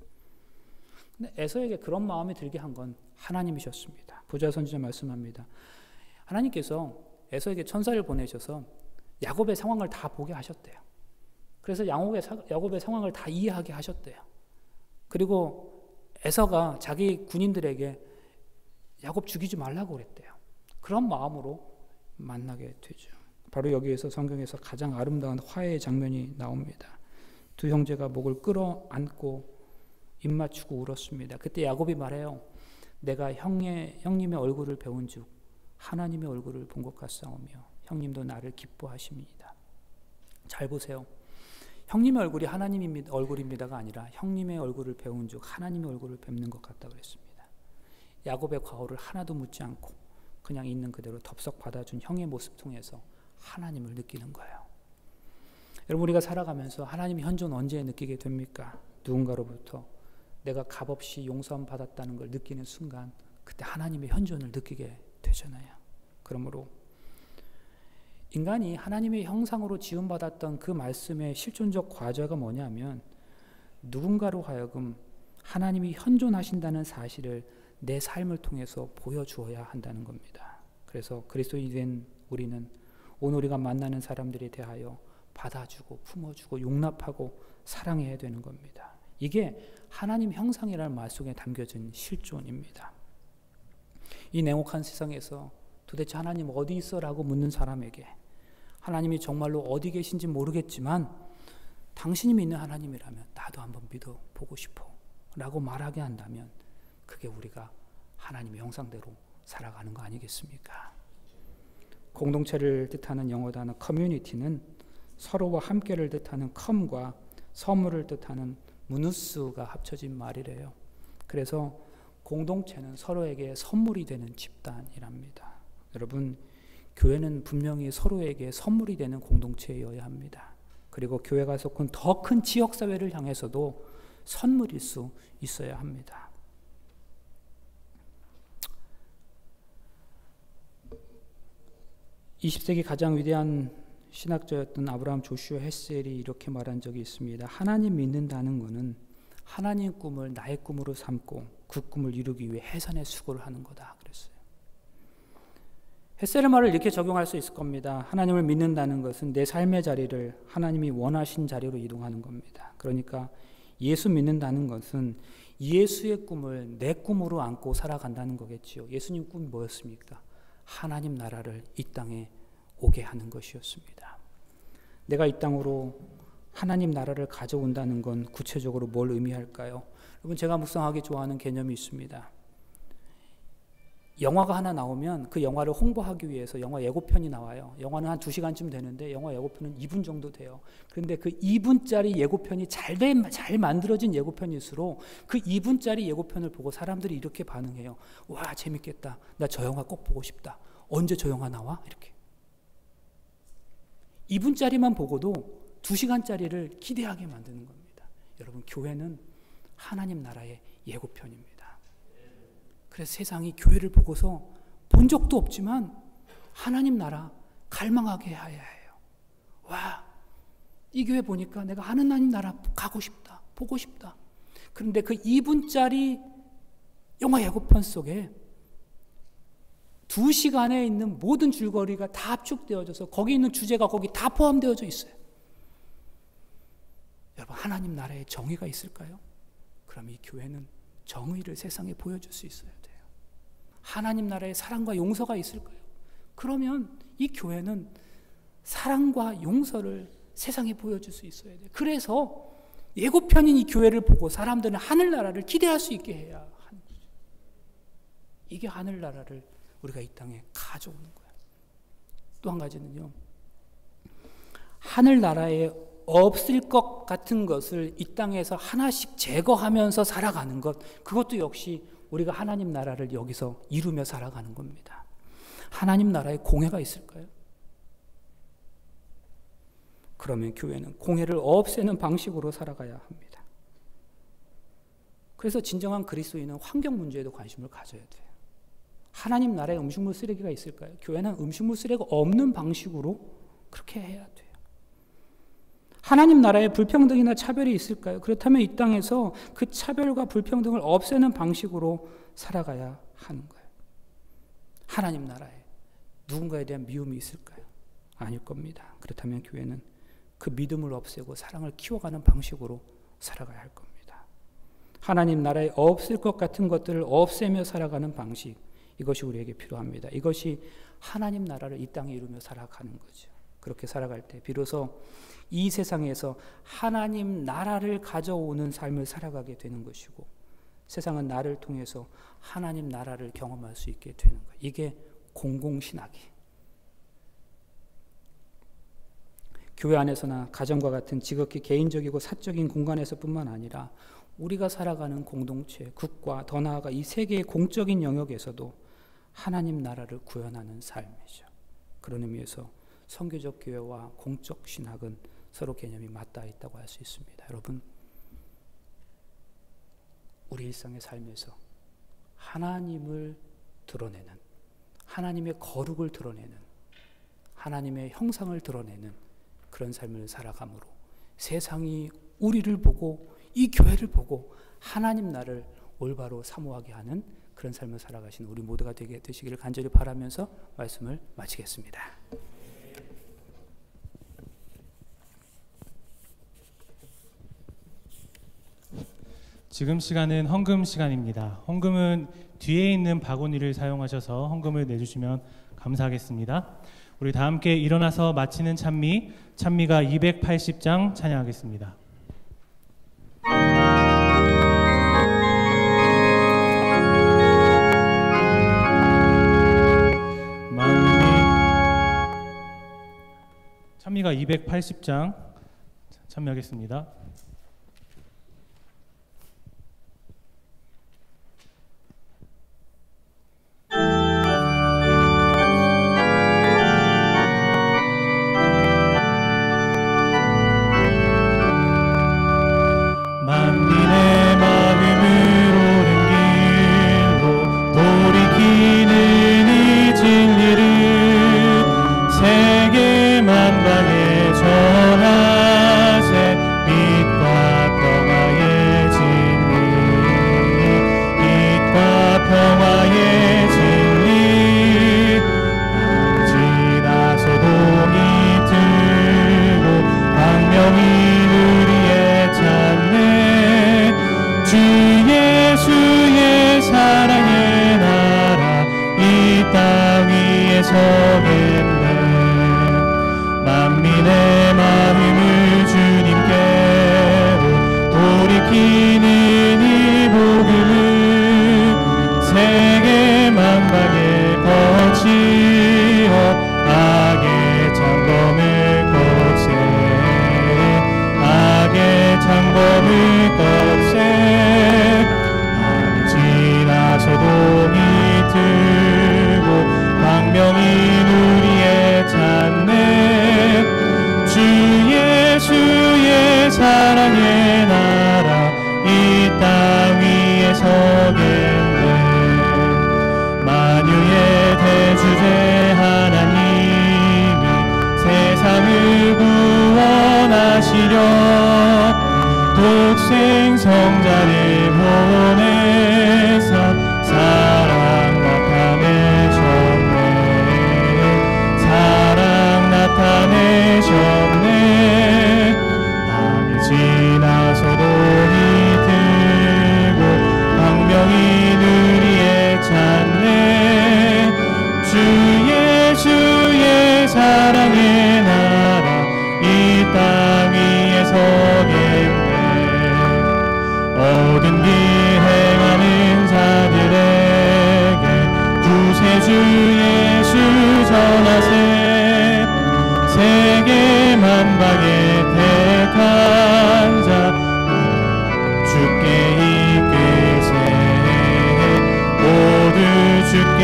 [SPEAKER 2] 근데 에서에게 그런 마음이 들게 한 건 하나님이셨습니다. 부자 선지자 말씀합니다. 하나님께서 에서에게 천사를 보내셔서 야곱의 상황을 다 보게 하셨대요. 그래서 야곱의 상황을 다 이해하게 하셨대요. 그리고 에서가 자기 군인들에게 야곱 죽이지 말라고 그랬대요. 그런 마음으로 만나게 되죠. 바로 여기에서 성경에서 가장 아름다운 화해의 장면이 나옵니다. 두 형제가 목을 끌어안고 입 맞추고 울었습니다. 그때 야곱이 말해요. 내가 형님의 얼굴을 배운 즉 하나님의 얼굴을 본 것 같사오며 형님도 나를 기뻐하십니다. 잘 보세요. 형님의 얼굴이 하나님의 얼굴입니다가 아니라 형님의 얼굴을 배운 즉 하나님의 얼굴을 뵙는 것 같다 그랬습니다. 야곱의 과오를 하나도 묻지 않고 그냥 있는 그대로 덥석 받아준 형의 모습 통해서 하나님을 느끼는 거예요. 여러분, 우리가 살아가면서 하나님의 현존 언제 느끼게 됩니까? 누군가로부터 내가 값없이 용서함 받았다는 걸 느끼는 순간 그때 하나님의 현존을 느끼게 되잖아요. 그러므로 인간이 하나님의 형상으로 지음받았던 그 말씀의 실존적 과제가 뭐냐면 누군가로 하여금 하나님이 현존하신다는 사실을 내 삶을 통해서 보여주어야 한다는 겁니다. 그래서 그리스도인이 된 우리는 오늘 우리가 만나는 사람들에 대하여 받아주고 품어주고 용납하고 사랑해야 되는 겁니다. 이게 하나님 형상이라는 말 속에 담겨진 실존입니다. 이 냉혹한 세상에서 도대체 하나님 어디 있어? 라고 묻는 사람에게 하나님이 정말로 어디 계신지 모르겠지만 당신이 믿는 하나님이라면 나도 한번 믿어보고 싶어 라고 말하게 한다면 그게 우리가 하나님의 형상대로 살아가는 거 아니겠습니까? 공동체를 뜻하는 영어 단어 커뮤니티는 서로와 함께를 뜻하는 컴과 선물을 뜻하는 무누스가 합쳐진 말이래요. 그래서 공동체는 서로에게 선물이 되는 집단이랍니다. 여러분, 교회는 분명히 서로에게 선물이 되는 공동체여야 합니다. 그리고 교회가 속한 더 큰 지역사회를 향해서도 선물일 수 있어야 합니다. (20세기) 가장 위대한 신학자였던 아브라함 조슈아 헤셀이 이렇게 말한 적이 있습니다. 하나님 믿는다는 것은 하나님 꿈을 나의 꿈으로 삼고 그 꿈을 이루기 위해 해산의 수고를 하는 거다 그랬어요. 헤셀의 말을 이렇게 적용할 수 있을 겁니다. 하나님을 믿는다는 것은 내 삶의 자리를 하나님이 원하신 자리로 이동하는 겁니다. 그러니까 예수 믿는다는 것은 예수의 꿈을 내 꿈으로 안고 살아간다는 거겠지요. 예수님 꿈이 뭐였습니까? 하나님 나라를 이 땅에 오게 하는 것이었습니다. 내가 이 땅으로 하나님 나라를 가져온다는 건 구체적으로 뭘 의미할까요? 여러분, 제가 묵상하기 좋아하는 개념이 있습니다. 영화가 하나 나오면 그 영화를 홍보하기 위해서 영화 예고편이 나와요. 영화는 한 2시간쯤 되는데 영화 예고편은 2분 정도 돼요. 그런데 그 2분짜리 예고편이 잘 만들어진 예고편일수록 그 2분짜리 예고편을 보고 사람들이 이렇게 반응해요. 와, 재밌겠다. 나 저 영화 꼭 보고 싶다. 언제 저 영화 나와? 이렇게. 2분짜리만 보고도 2시간짜리를 기대하게 만드는 겁니다. 여러분, 교회는 하나님 나라의 예고편입니다. 그래서 세상이 교회를 보고서 본 적도 없지만 하나님 나라 갈망하게 해야 해요. 와, 이 교회 보니까 내가 하나님 나라 가고 싶다, 보고 싶다. 그런데 그 2분짜리 영화 예고편 속에 2시간에 있는 모든 줄거리가 다 압축되어져서 거기 있는 주제가 거기 다 포함되어져 있어요. 여러분, 하나님 나라에 정의가 있을까요? 그럼 이 교회는 정의를 세상에 보여줄 수 있어야 돼요. 하나님 나라에 사랑과 용서가 있을까요? 그러면 이 교회는 사랑과 용서를 세상에 보여줄 수 있어야 돼요. 그래서 예고편인 이 교회를 보고 사람들은 하늘나라를 기대할 수 있게 해야 하는 거죠. 이게 하늘나라를 우리가 이 땅에 가져오는 거예요. 또 한 가지는요, 하늘나라에 없을 것 같은 것을 이 땅에서 하나씩 제거하면서 살아가는 것, 그것도 역시 우리가 하나님 나라를 여기서 이루며 살아가는 겁니다. 하나님 나라에 공회가 있을까요? 그러면 교회는 공회를 없애는 방식으로 살아가야 합니다. 그래서 진정한 그리스도인은 환경 문제에도 관심을 가져야 돼요. 하나님 나라에 음식물 쓰레기가 있을까요? 교회는 음식물 쓰레기가 없는 방식으로 그렇게 해야 돼요. 하나님 나라에 불평등이나 차별이 있을까요? 그렇다면 이 땅에서 그 차별과 불평등을 없애는 방식으로 살아가야 하는 거예요. 하나님 나라에 누군가에 대한 미움이 있을까요? 아닐 겁니다. 그렇다면 교회는 그 믿음을 없애고 사랑을 키워가는 방식으로 살아가야 할 겁니다. 하나님 나라에 없을 것 같은 것들을 없애며 살아가는 방식, 이것이 우리에게 필요합니다. 이것이 하나님 나라를 이 땅에 이루며 살아가는 거죠. 그렇게 살아갈 때 비로소 이 세상에서 하나님 나라를 가져오는 삶을 살아가게 되는 것이고, 세상은 나를 통해서 하나님 나라를 경험할 수 있게 되는 거예요. 이게 공공신학이. 교회 안에서나 가정과 같은 지극히 개인적이고 사적인 공간에서뿐만 아니라 우리가 살아가는 공동체, 국가, 더 나아가 이 세계의 공적인 영역에서도 하나님 나라를 구현하는 삶이죠. 그런 의미에서 선교적 교회와 공적 신학은 서로 개념이 맞닿아 있다고 할 수 있습니다. 여러분, 우리 일상의 삶에서 하나님을 드러내는, 하나님의 거룩을 드러내는, 하나님의 형상을 드러내는 그런 삶을 살아감으로 세상이 우리를 보고 이 교회를 보고 하나님 나라를 올바로 사모하게 하는 그런 삶을 살아가시는 우리 모두가 되시기를 간절히 바라면서 말씀을 마치겠습니다.
[SPEAKER 1] 지금 시간은 헌금 시간입니다. 헌금은 뒤에 있는 바구니를 사용하셔서 헌금을 내주시면 감사하겠습니다. 우리 다 함께 일어나서 마치는 찬미가 280장 찬양하겠습니다. 찬미가 280장 찬미하겠습니다. 만민의 마음을 옳은 길로 돌이키는 이 진리를 세계 만방에 전하세. 빛과 평화의 진리, 빛과 평화의 진리. 지나서 동이 들고 광명이 우리의 찾네. 주 예수의 사랑의 나라 이 땅 위에 서겠네. 만민의 마음을 주님께로 돌이키는 이 복음을 세계 만방에 거치어 악의 장범을 꺾세. 악의 장범을 꺾세. 악이 지나서 동이 들고 광명이 우리의 찾네. 주 예수의 사랑의 나라 이 땅 위에 서겠네. 만유의 대주제 하나님이 세상을 구원하시려 독생 성자를 보내사 사랑 나타내셨네. 사랑 나타내셨네. 악이 지나서 동이 들고 광명이 우리의 찾네. 주 예수의 사랑의 나라 이 땅 위에 서겠네. 얻은 길 행하는 자들에게 구세주 예수 전하세. 세계 만방에 택한 자 주께 이끌세. 모두 주께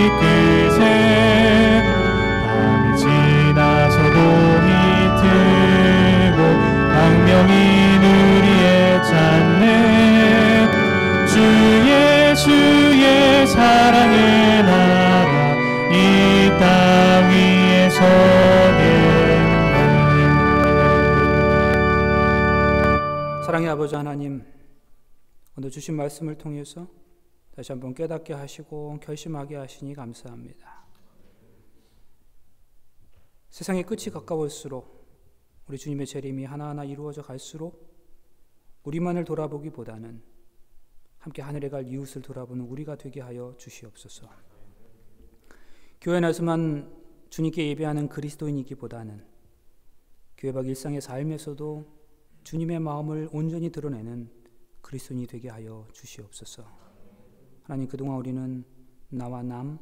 [SPEAKER 1] 이끌세. 밤이 지나서 동이 들고 광명이 우리의 찾네. 주 예수의 사랑의 나라 이 땅 위에 서겠네.
[SPEAKER 2] 사랑의 아버지 하나님, 오늘 주신 말씀을 통해서 다시 한번 깨닫게 하시고 결심하게 하시니 감사합니다. 세상의 끝이 가까울수록 우리 주님의 재림이 하나하나 이루어져 갈수록 우리만을 돌아보기보다는 함께 하늘에 갈 이웃을 돌아보는 우리가 되게 하여 주시옵소서. 교회 안에서만 주님께 예배하는 그리스도인이기보다는 교회 밖 일상의 삶에서도 주님의 마음을 온전히 드러내는 그리스도인이 되게 하여 주시옵소서. 하나님, 그동안 우리는 나와 남,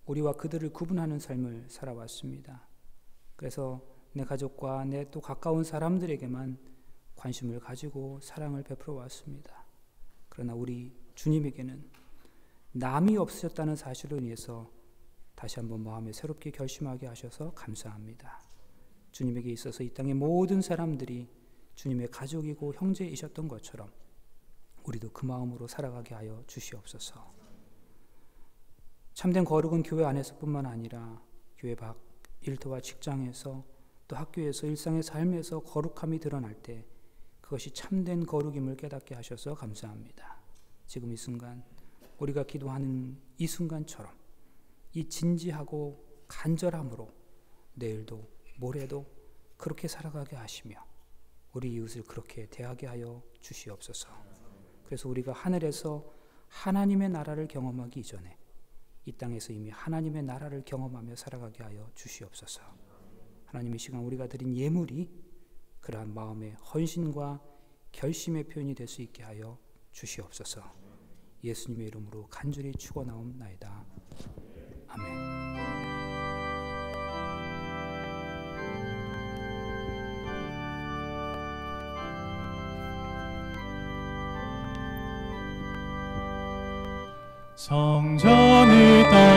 [SPEAKER 2] 우리와 그들을 구분하는 삶을 살아왔습니다. 그래서 내 가족과 내 또 가까운 사람들에게만 관심을 가지고 사랑을 베풀어 왔습니다. 그러나 우리 주님에게는 남이 없으셨다는 사실로 인해서 다시 한번 마음에 새롭게 결심하게 하셔서 감사합니다. 주님에게 있어서 이 땅의 모든 사람들이 주님의 가족이고 형제이셨던 것처럼 우리도 그 마음으로 살아가게 하여 주시옵소서. 참된 거룩은 교회 안에서뿐만 아니라 교회 밖 일터와 직장에서 또 학교에서 일상의 삶에서 거룩함이 드러날 때 그것이 참된 거룩임을 깨닫게 하셔서 감사합니다. 지금 이 순간 우리가 기도하는 이 순간처럼 이 진지하고 간절함으로 내일도 모레도 그렇게 살아가게 하시며 우리 이웃을 그렇게 대하게 하여 주시옵소서. 그래서 우리가 하늘에서 하나님의 나라를 경험하기 이전에 이 땅에서 이미 하나님의 나라를 경험하며 살아가게 하여 주시옵소서. 하나님, 이 시간 우리가 드린 예물이 그러한 마음의 헌신과 결심의 표현이 될 수 있게 하여 주시옵소서. 예수님의 이름으로 간절히 축원하옵나이다. 아멘.
[SPEAKER 1] 성전을 떠나